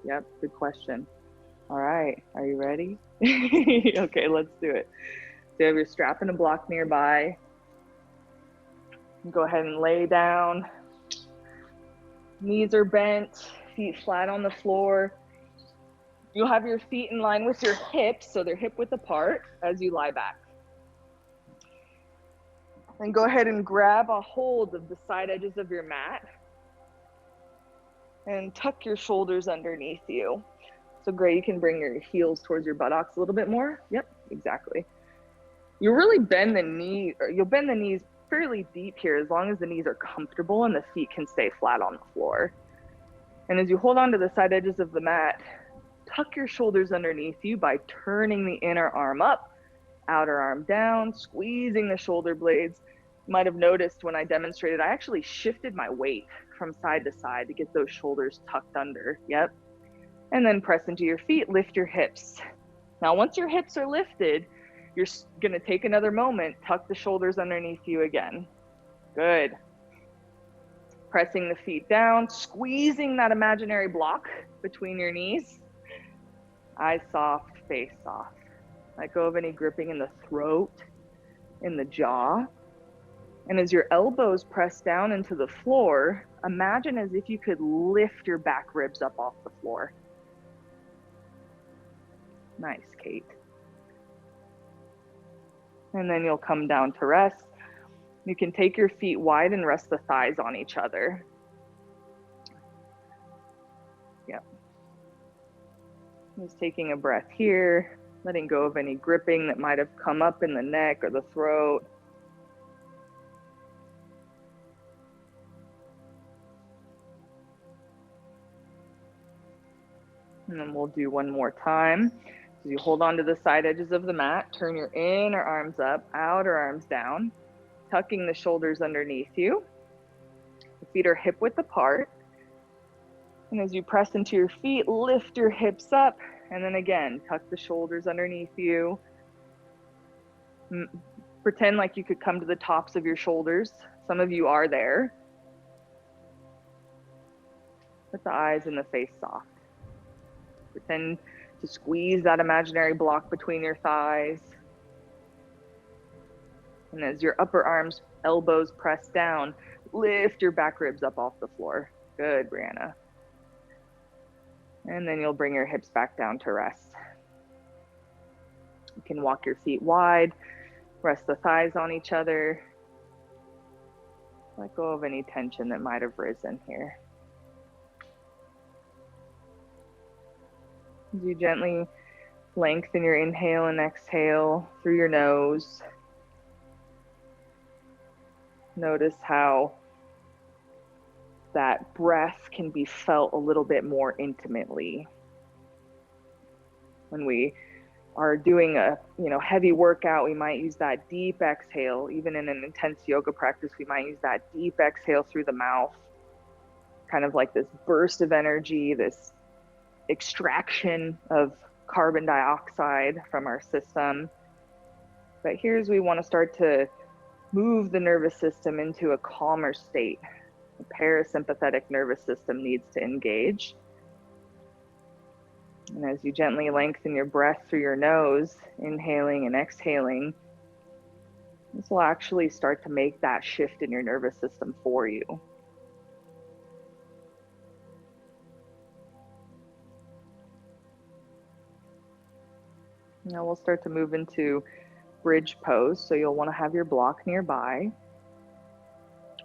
Yep, good question. All right, are you ready? Okay, let's do it. So you have your strap and a block nearby. Go ahead and lay down. Knees are bent, feet flat on the floor. You'll have your feet in line with your hips, so they're hip width apart as you lie back. And go ahead and grab a hold of the side edges of your mat and tuck your shoulders underneath you. So great, you can bring your heels towards your buttocks a little bit more. Yep, exactly. You really bend the knee, or you'll bend the knees fairly deep here as long as the knees are comfortable and the feet can stay flat on the floor. And as you hold on to the side edges of the mat, tuck your shoulders underneath you by turning the inner arm up, outer arm down, squeezing the shoulder blades. You might have noticed when I demonstrated, I actually shifted my weight from side to side to get those shoulders tucked under. Yep. And then press into your feet, lift your hips. Now, once your hips are lifted, you're gonna take another moment, tuck the shoulders underneath you again. Good. Pressing the feet down, squeezing that imaginary block between your knees. Eyes soft, face soft. Let go of any gripping in the throat, in the jaw. And as your elbows press down into the floor, imagine as if you could lift your back ribs up off the floor. Nice, Kate. And then you'll come down to rest. You can take your feet wide and rest the thighs on each other. Yep. Just taking a breath here, letting go of any gripping that might have come up in the neck or the throat. And then we'll do one more time. So you hold on to the side edges of the mat, turn your inner arms up, outer arms down, tucking the shoulders underneath you. The feet are hip width apart. And as you press into your feet, lift your hips up. And then again, tuck the shoulders underneath you. Pretend like you could come to the tops of your shoulders. Some of you are there. Put the eyes and the face soft. Pretend to squeeze that imaginary block between your thighs. And as your upper arms, elbows press down, lift your back ribs up off the floor. Good, Brianna. And then you'll bring your hips back down to rest. You can walk your feet wide, rest the thighs on each other. Let go of any tension that might have risen here. As you gently lengthen your inhale and exhale through your nose, notice how that breath can be felt a little bit more intimately. When we are doing a heavy workout, we might use that deep exhale. Even in an intense yoga practice, we might use that deep exhale through the mouth, kind of like this burst of energy, this extraction of carbon dioxide from our system. But here's we want to start to move the nervous system into a calmer state. The parasympathetic nervous system needs to engage. And as you gently lengthen your breath through your nose, inhaling and exhaling, this will actually start to make that shift in your nervous system for you. Now we'll start to move into bridge pose. So you'll want to have your block nearby.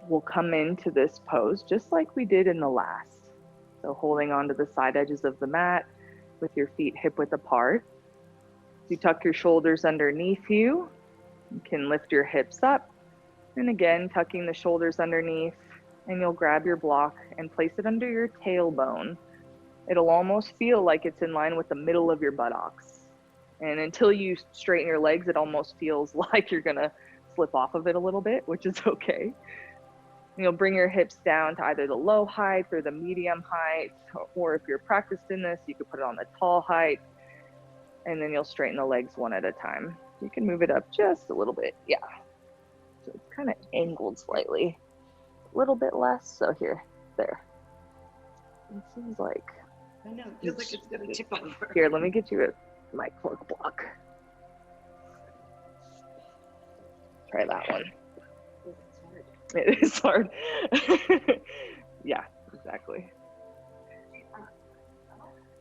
We'll come into this pose just like we did in the last. So holding onto the side edges of the mat with your feet hip width apart. You tuck your shoulders underneath you. You can lift your hips up. And again, tucking the shoulders underneath, and you'll grab your block and place it under your tailbone. It'll almost feel like it's in line with the middle of your buttocks. And until you straighten your legs, it almost feels like you're gonna slip off of it a little bit, which is okay. And you'll bring your hips down to either the low height or the medium height, or if you're practiced in this, you could put it on the tall height, and then you'll straighten the legs one at a time. You can move it up just a little bit, yeah. So it's kind of angled slightly, a little bit less, so here, there. It seems like... I know, it feels like it's gonna tip over. Here, let me get you my cork block. Try that one. It is hard. Yeah, exactly.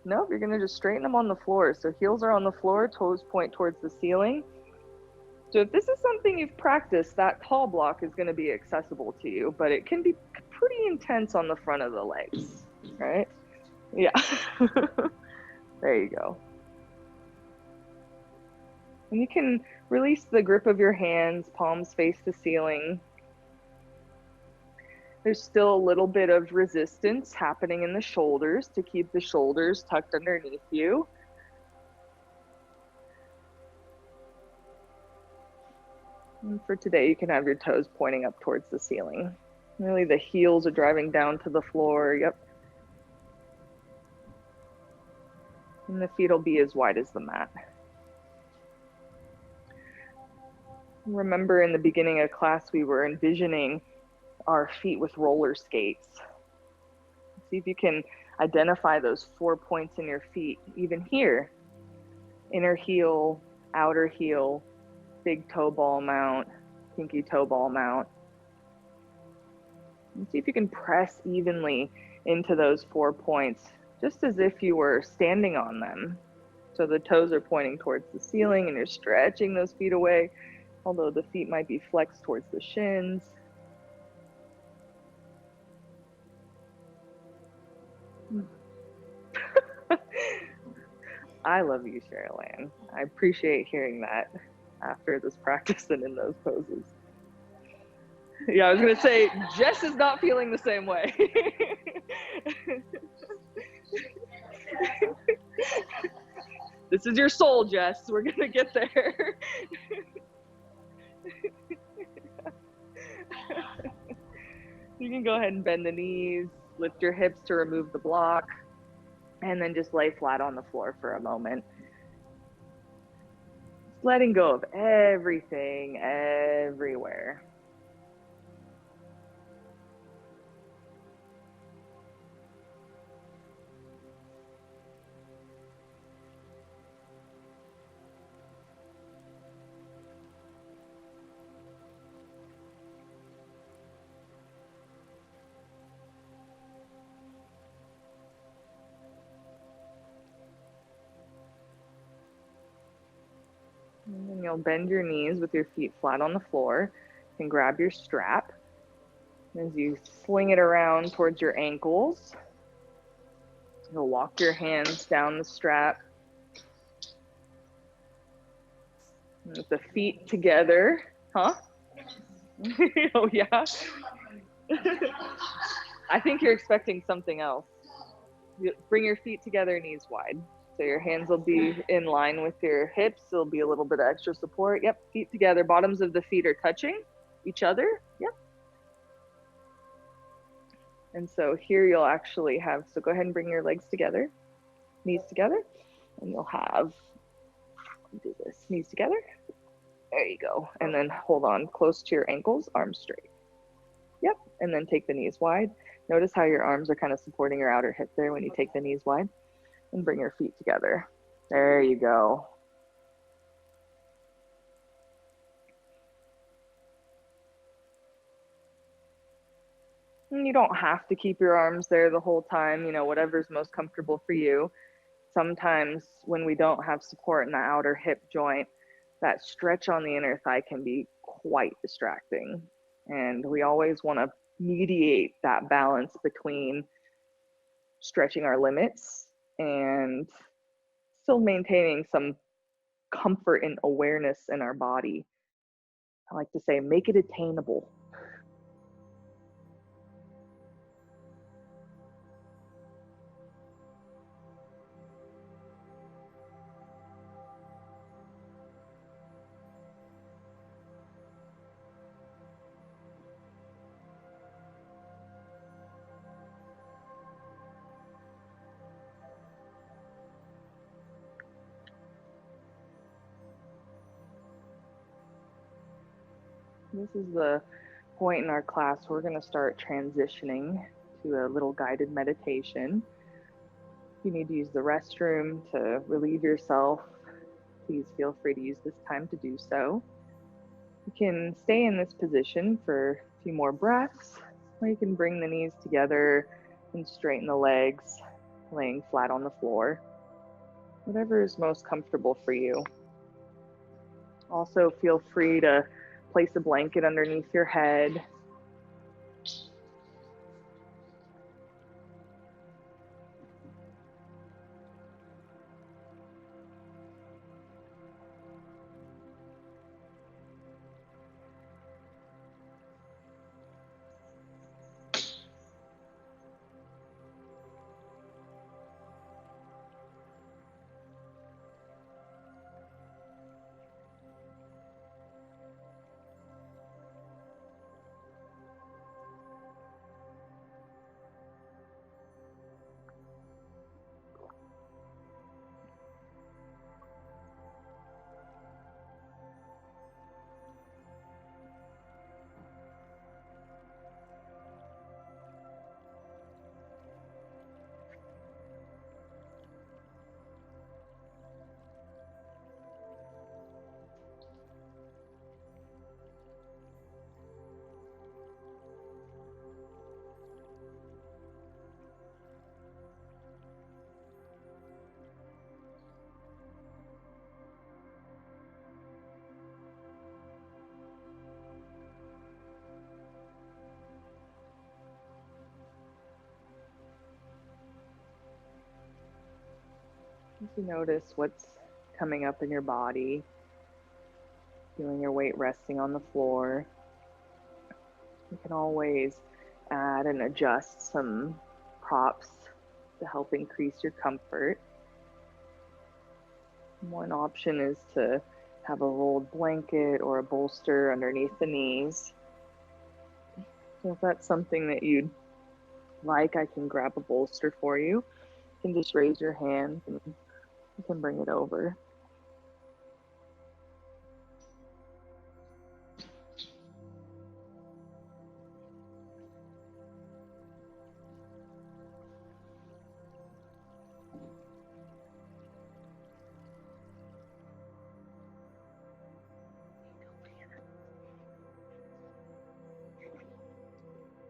Nope, you're gonna just straighten them on the floor. So heels are on the floor, toes point towards the ceiling. So if this is something you've practiced, that tall block is gonna be accessible to you, but it can be pretty intense on the front of the legs, right? Yeah. There you go. And you can release the grip of your hands, palms face the ceiling. There's still a little bit of resistance happening in the shoulders to keep the shoulders tucked underneath you. And for today, you can have your toes pointing up towards the ceiling. Really, the heels are driving down to the floor, yep. And the feet will be as wide as the mat. Remember in the beginning of class, we were envisioning our feet with roller skates. See if you can identify those 4 points in your feet, even here. Inner heel, outer heel, big toe ball mount, pinky toe ball mount. And see if you can press evenly into those 4 points, just as if you were standing on them. So the toes are pointing towards the ceiling and you're stretching those feet away, although the feet might be flexed towards the shins. I love you, Cheryl Ann. I appreciate hearing that after this practice and in those poses. Yeah, I was gonna say, Jess is not feeling the same way. This is your soul, Jess. We're gonna get there. You can go ahead and bend the knees, lift your hips to remove the block, and then just lay flat on the floor for a moment. Just letting go of everything, everywhere. You'll bend your knees with your feet flat on the floor and grab your strap. As you sling it around towards your ankles, you'll walk your hands down the strap with the feet together. Huh? Oh, yeah? I think you're expecting something else. You bring your feet together, knees wide. So your hands will be in line with your hips. There'll be a little bit of extra support. Yep, feet together. Bottoms of the feet are touching each other. Yep. And so here you'll actually have, so go ahead and bring your legs together, knees together, and you'll have, do this, knees together. There you go. And then hold on close to your ankles, arms straight. Yep. And then take the knees wide. Notice how your arms are kind of supporting your outer hip there when you take the knees wide, and bring your feet together. There you go. And you don't have to keep your arms there the whole time, you know, whatever's most comfortable for you. Sometimes when we don't have support in the outer hip joint, that stretch on the inner thigh can be quite distracting. And we always want to mediate that balance between stretching our limits and still maintaining some comfort and awareness in our body. I like to say, make it attainable. This is the point in our class we're going to start transitioning to a little guided meditation. If you need to use the restroom to relieve yourself, please feel free to use this time to do so. You can stay in this position for a few more breaths, or you can bring the knees together and straighten the legs, laying flat on the floor. Whatever is most comfortable for you. Also, feel free to place a blanket underneath your head. As you notice what's coming up in your body, feeling your weight resting on the floor, you can always add and adjust some props to help increase your comfort. One option is to have a rolled blanket or a bolster underneath the knees. So if that's something that you'd like, I can grab a bolster for you. You can just raise your hand and you can bring it over.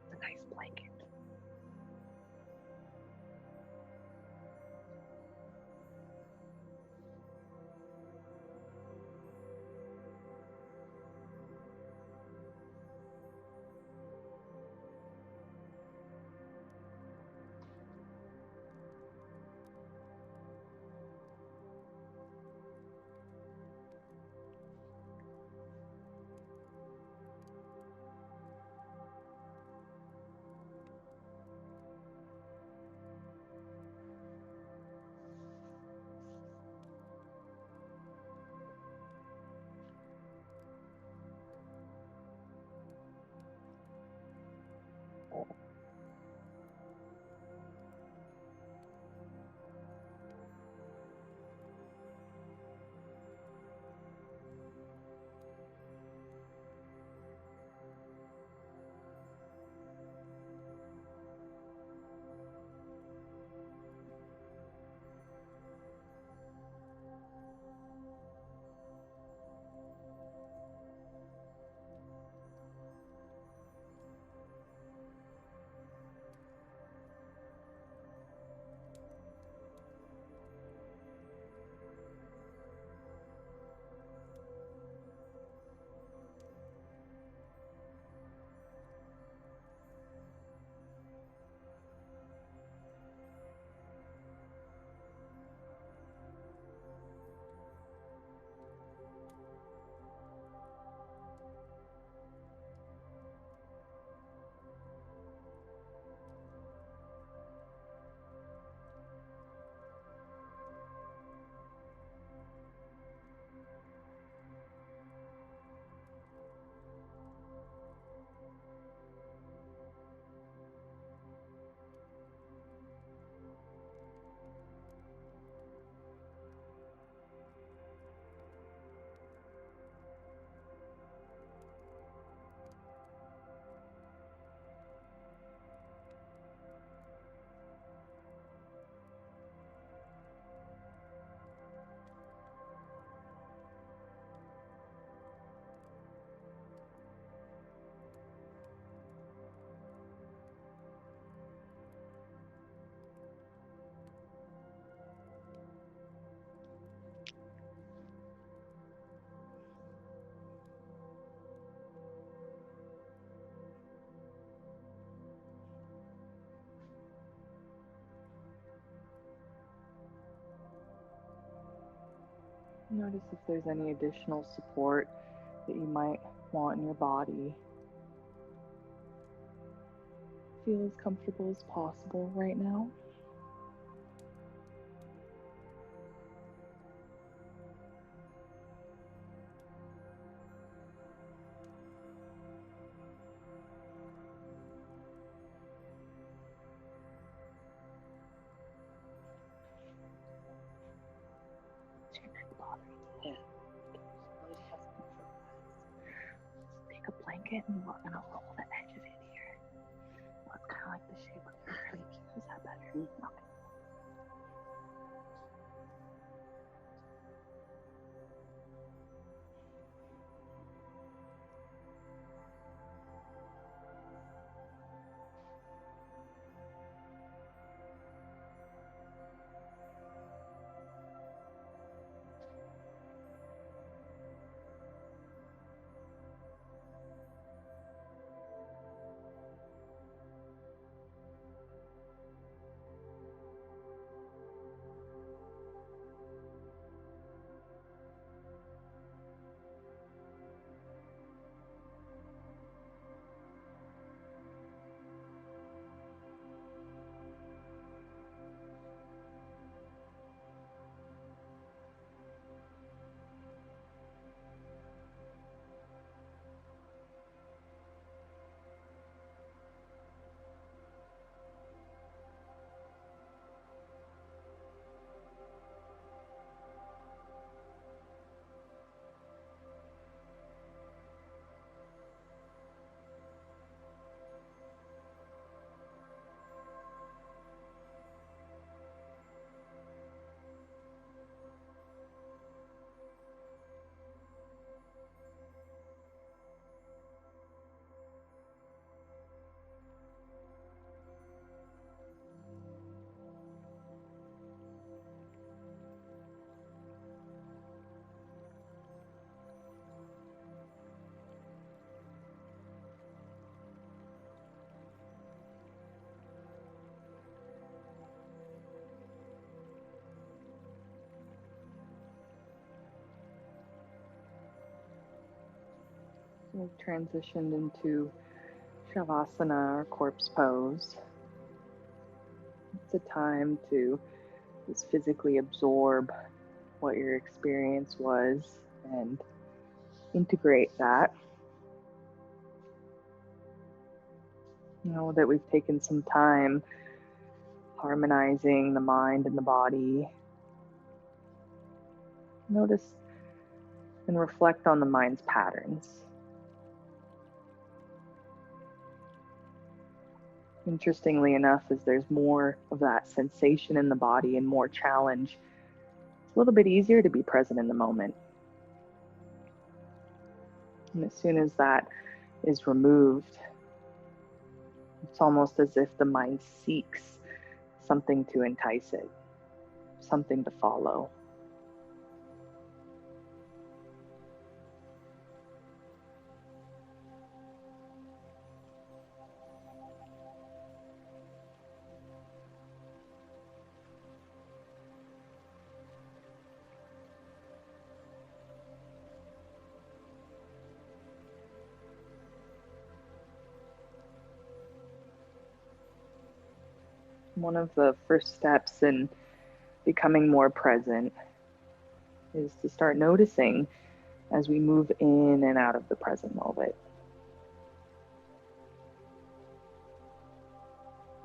It's a nice blanket. Notice if there's any additional support that you might want in your body. Feel as comfortable as possible right now. Is your neck bothering you? Yeah. Always has been for a while. Let's take a blanket and we're gonna roll the edge of it here. Well, it's kind of like the shape of your head. Is that better? Okay. We've transitioned into Shavasana or corpse pose. It's a time to just physically absorb what your experience was and integrate that. Know that we've taken some time harmonizing the mind and the body. Notice and reflect on the mind's patterns. Interestingly enough, as there's more of that sensation in the body and more challenge, it's a little bit easier to be present in the moment. And as soon as that is removed, it's almost as if the mind seeks something to entice it, something to follow. One of the first steps in becoming more present is to start noticing as we move in and out of the present moment.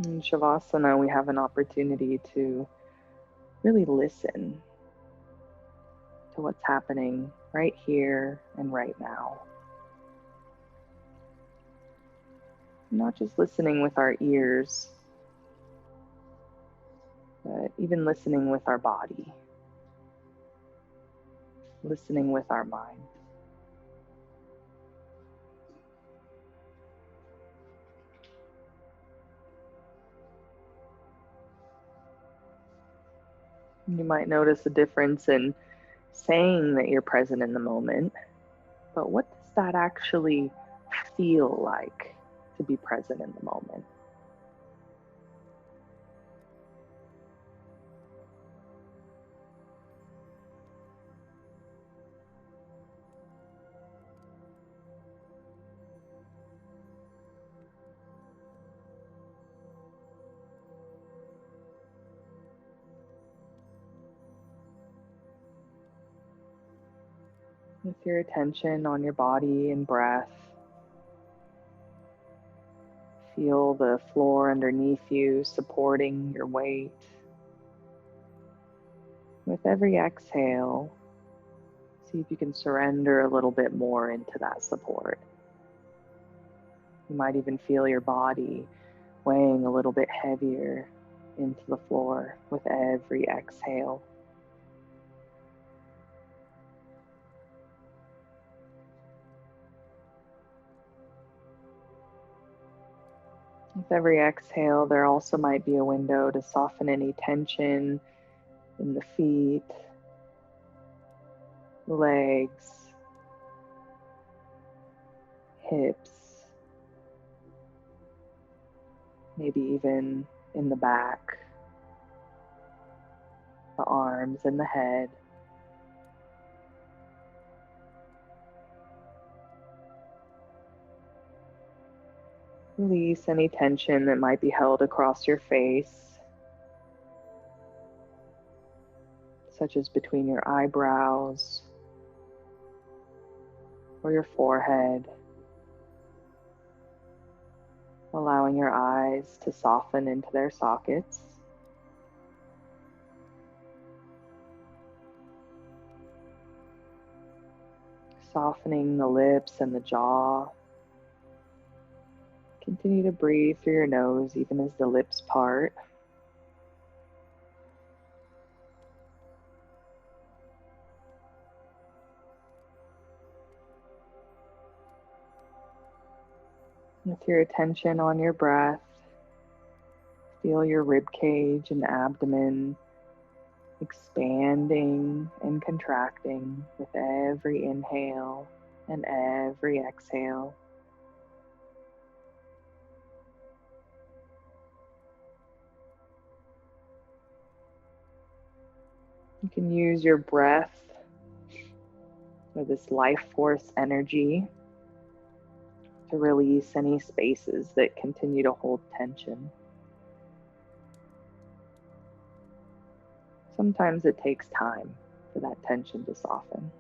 In Shavasana, we have an opportunity to really listen to what's happening right here and right now. Not just listening with our ears, but even listening with our body, listening with our mind. You might notice a difference in saying that you're present in the moment, but what does that actually feel like to be present in the moment? With your attention on your body and breath, feel the floor underneath you supporting your weight. With every exhale, see if you can surrender a little bit more into that support. You might even feel your body weighing a little bit heavier into the floor with every exhale. With every exhale, there also might be a window to soften any tension in the feet, legs, hips, maybe even in the back, the arms and the head. Release any tension that might be held across your face, such as between your eyebrows or your forehead, allowing your eyes to soften into their sockets. Softening the lips and the jaw. Continue to breathe through your nose even as the lips part. With your attention on your breath, feel your rib cage and abdomen expanding and contracting with every inhale and every exhale. You can use your breath or this life force energy to release any spaces that continue to hold tension. Sometimes it takes time for that tension to soften.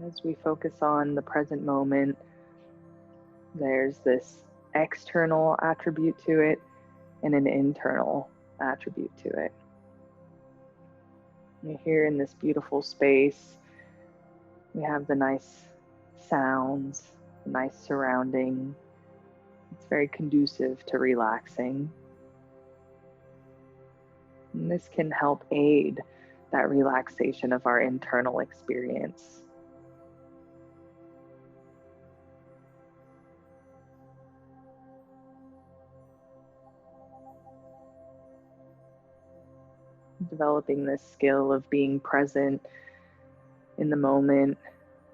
As we focus on the present moment, there's this external attribute to it and an internal attribute to it. We're here in this beautiful space. We have the nice sounds, the nice surrounding. It's very conducive to relaxing. And this can help aid that relaxation of our internal experience. Developing this skill of being present in the moment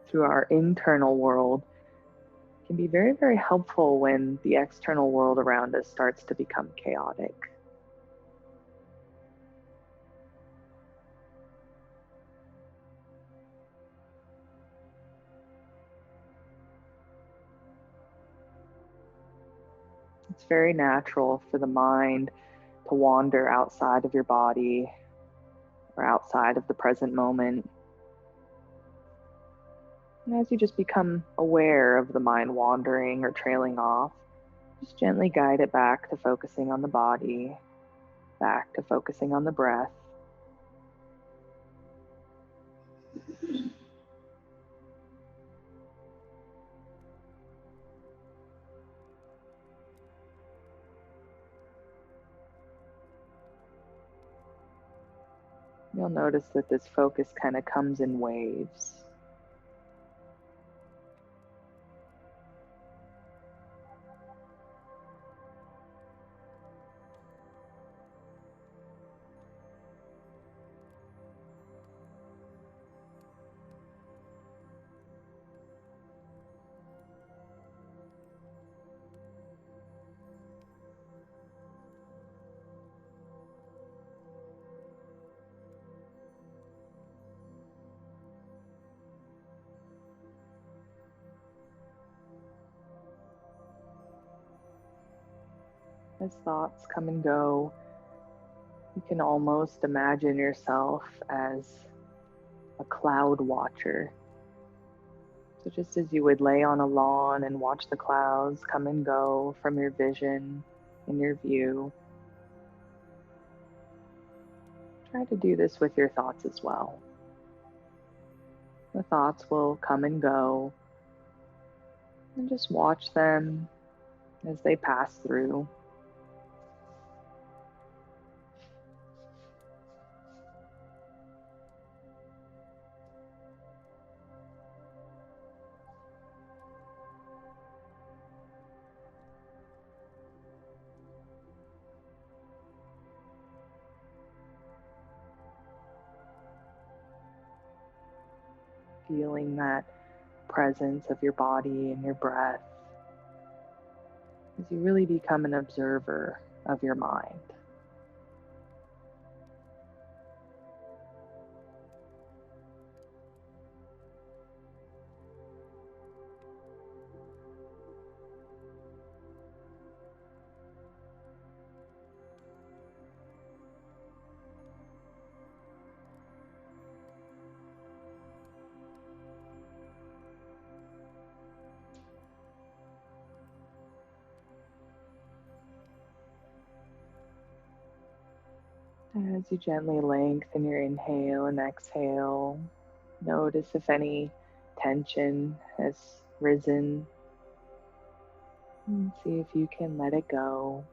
through our internal world can be very, very helpful when the external world around us starts to become chaotic. It's very natural for the mind to wander outside of your body or outside of the present moment. And as you just become aware of the mind wandering or trailing off, just gently guide it back to focusing on the body, back to focusing on the breath. You'll notice that this focus kind of comes in waves. As thoughts come and go, you can almost imagine yourself as a cloud watcher. So, just as you would lay on a lawn and watch the clouds come and go from your vision and your view, try to do this with your thoughts as well. The thoughts will come and go, and just watch them as they pass through. Feeling that presence of your body and your breath as you really become an observer of your mind. As you gently lengthen your inhale and exhale, notice if any tension has risen and see if you can let it go.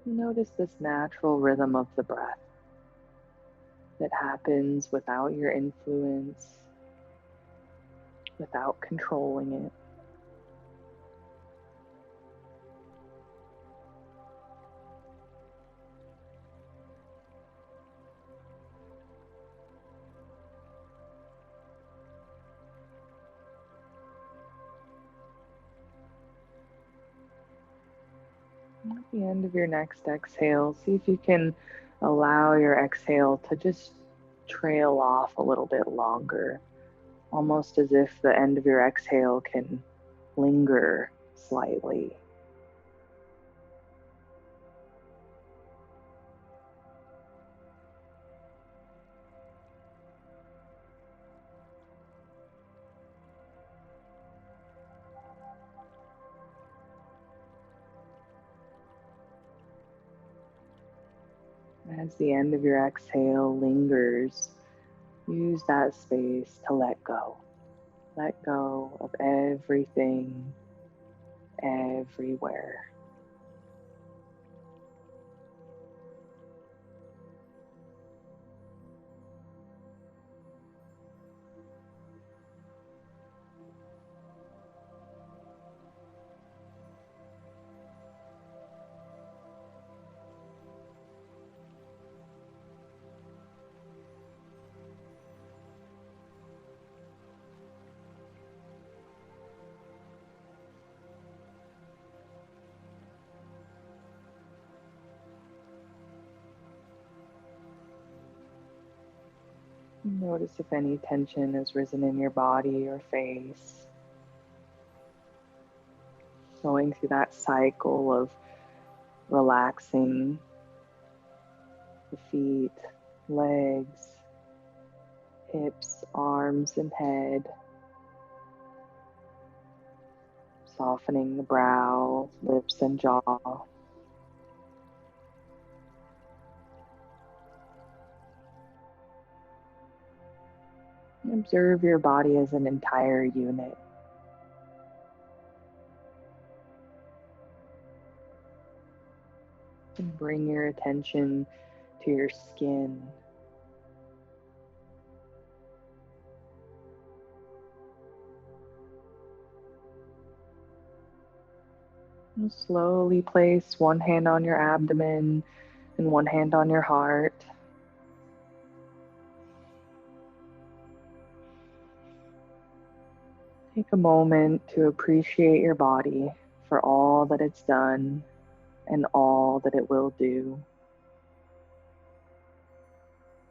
Notice this natural rhythm of the breath that happens without your influence, without controlling it. At the end of your next exhale, see if you can allow your exhale to just trail off a little bit longer, almost as if the end of your exhale can linger slightly. As the end of your exhale lingers, use that space to let go. Let go of everything, everywhere. Notice if any tension has risen in your body or face. Going through that cycle of relaxing the feet, legs, hips, arms, and head. Softening the brow, lips, and jaw. Observe your body as an entire unit. And bring your attention to your skin. And slowly place one hand on your abdomen and one hand on your heart. Take a moment to appreciate your body for all that it's done and all that it will do.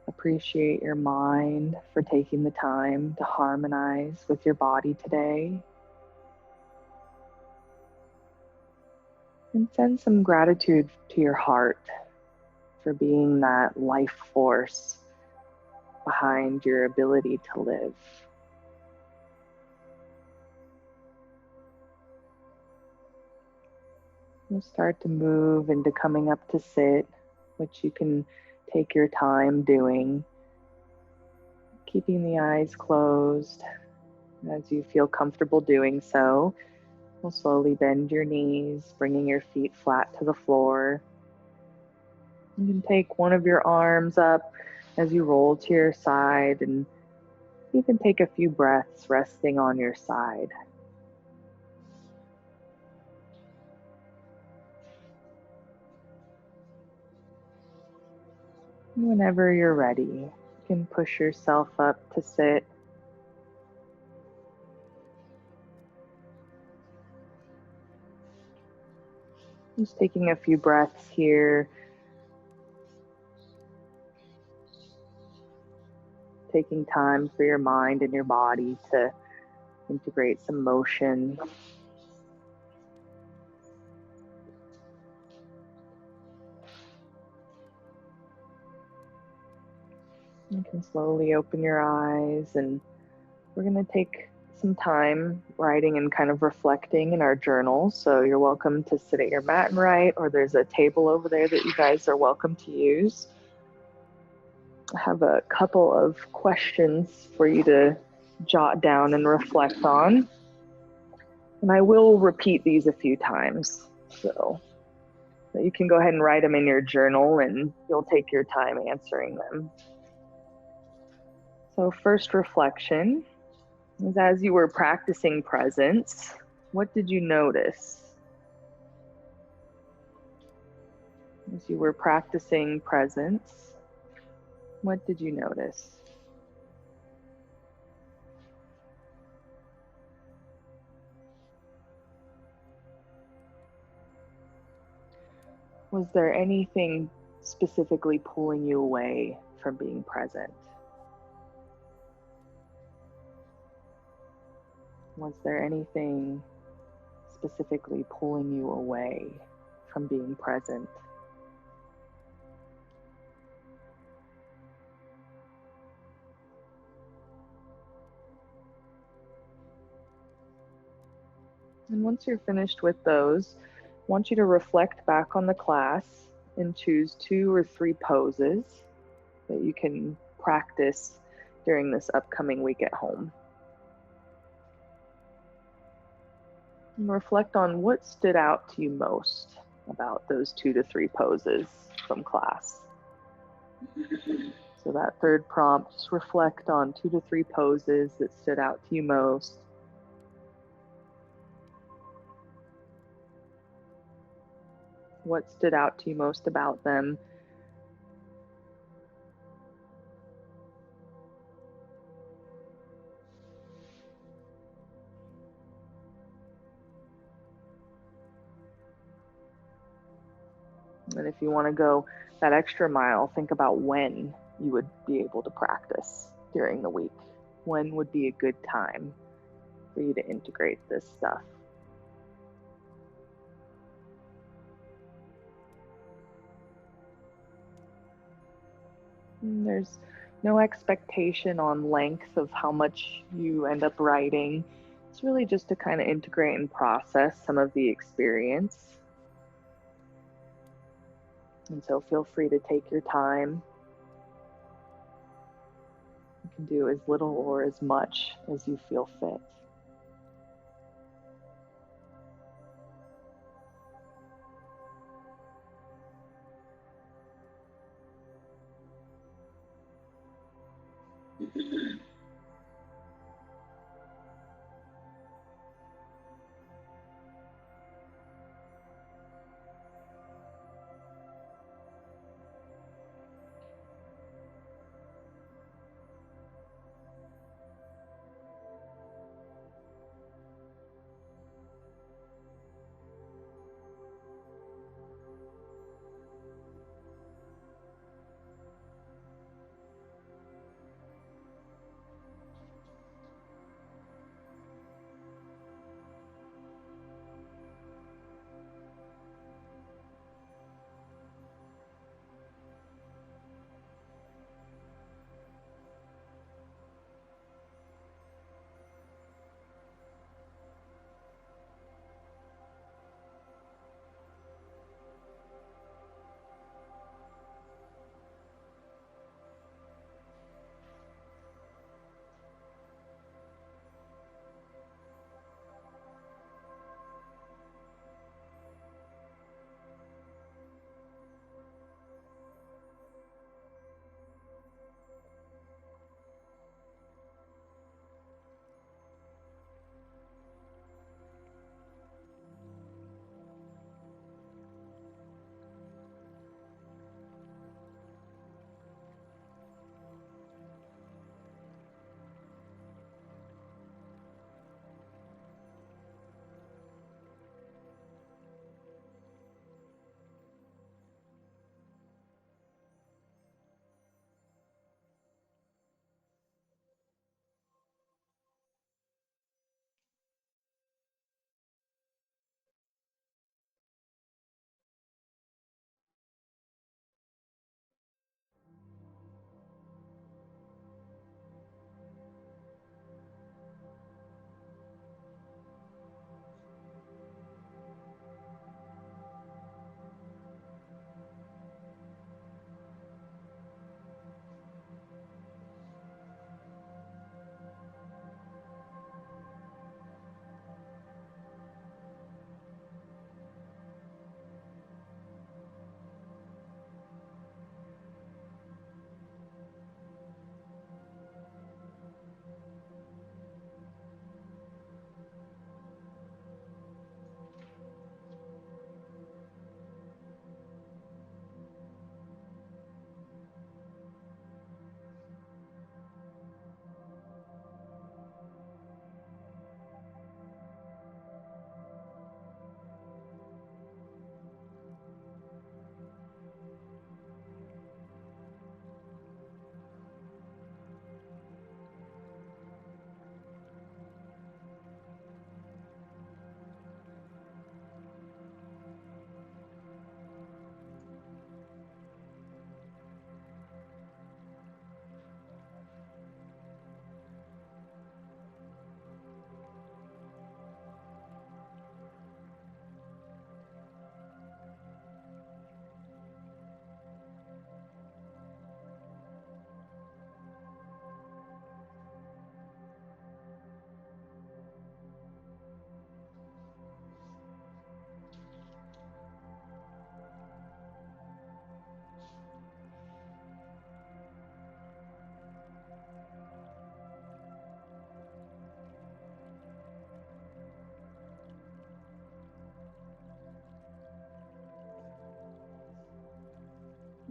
Appreciate your mind for taking the time to harmonize with your body today. And send some gratitude to your heart for being that life force behind your ability to live. You'll start to move into coming up to sit, which you can take your time doing, keeping the eyes closed. As you feel comfortable doing so, you'll slowly bend your knees, bringing your feet flat to the floor. You can take one of your arms up as you roll to your side, and you can take a few breaths resting on your side. Whenever you're ready, you can push yourself up to sit. Just taking a few breaths here. Taking time for your mind and your body to integrate some motion. You can slowly open your eyes, and we're going to take some time writing and kind of reflecting in our journal. So you're welcome to sit at your mat and write, or there's a table over there that you guys are welcome to use. I have a couple of questions for you to jot down and reflect on. And I will repeat these a few times. So you can go ahead and write them in your journal, and you'll take your time answering them. So first reflection is, as you were practicing presence, what did you notice? As you were practicing presence, what did you notice? Was there anything specifically pulling you away from being present? Was there anything specifically pulling you away from being present? And once you're finished with those, I want you to reflect back on the class and choose 2 or 3 poses that you can practice during this upcoming week at home. And reflect on what stood out to you most about those 2 to 3 poses from class. So that third prompt, just reflect on 2 to 3 poses that stood out to you most. What stood out to you most about them? And if you want to go that extra mile, think about when you would be able to practice during the week. When would be a good time for you to integrate this stuff? And there's no expectation on length of how much you end up writing. It's really just to kind of integrate and process some of the experience. And so feel free to take your time. You can do as little or as much as you feel fit.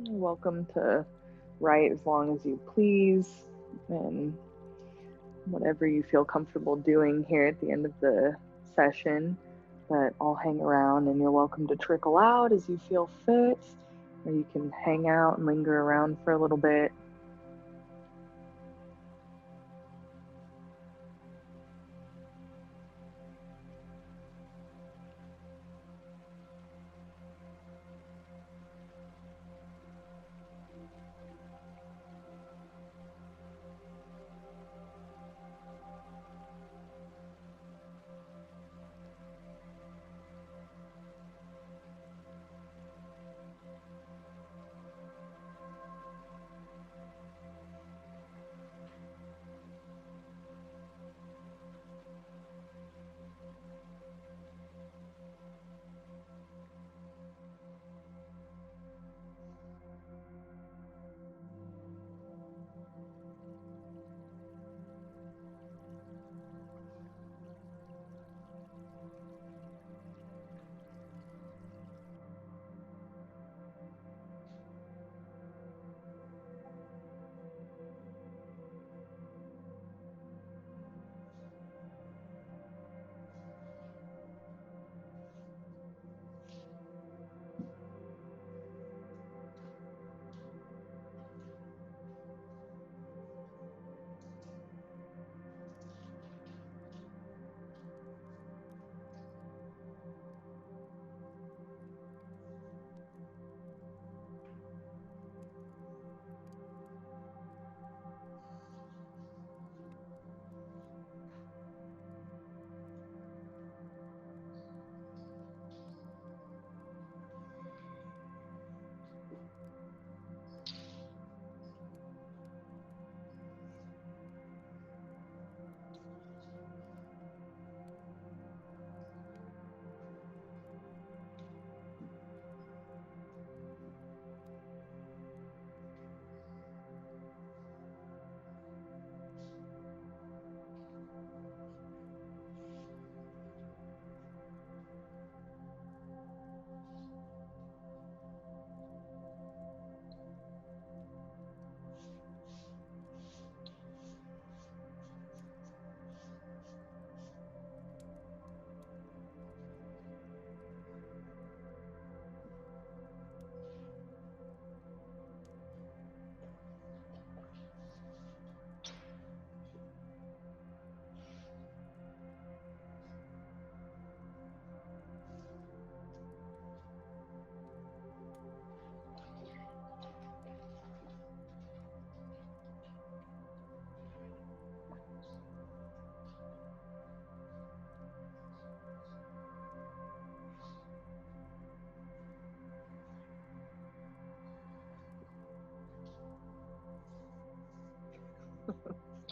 You're welcome to write as long as you please, and whatever you feel comfortable doing here at the end of the session. But I'll hang around, and you're welcome to trickle out as you feel fit, or you can hang out and linger around for a little bit.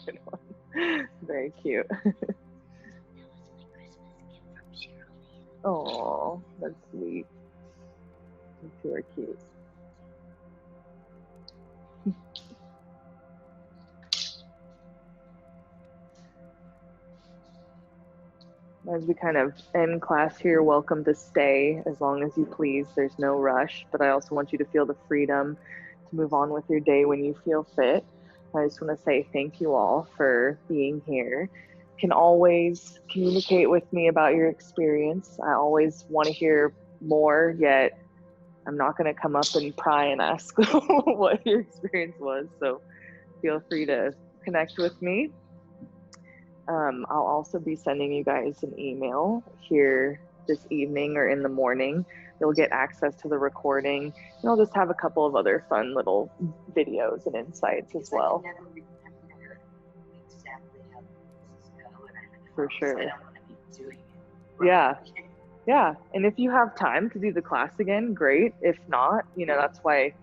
Good one. Very cute. That was my Christmas gift from Cheryl. Oh, that's sweet. You two are cute. As we kind of end class here, welcome to stay as long as you please. There's no rush, but I also want you to feel the freedom to move on with your day when you feel fit. I just want to say thank you all for being here. You can always communicate with me about your experience. I always want to hear more, yet I'm not going to come up and pry and ask what your experience was. So feel free to connect with me. I'll also be sending you guys an email here this evening or in the morning. You'll get access to the recording, and I'll just have a couple of other fun little videos and insights as well. I can never remember exactly how this is going. For sure. I don't want to be doing it. Yeah. Yeah. And if you have time to do the class again, great. If not, that's why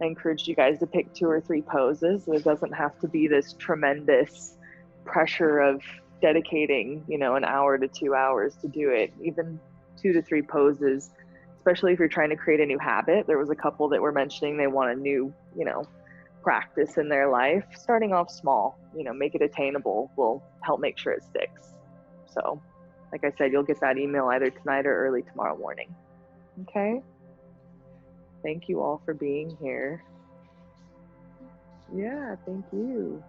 I encouraged you guys to pick 2 or 3 poses. It doesn't have to be this tremendous pressure of dedicating, an hour to 2 hours to do it. Even 2 to 3 poses, especially if you're trying to create a new habit. There was a couple that were mentioning they want a new, practice in their life. Starting off small, make it attainable will help make sure it sticks. So, like I said, you'll get that email either tonight or early tomorrow morning. Okay? Thank you all for being here. Yeah, thank you.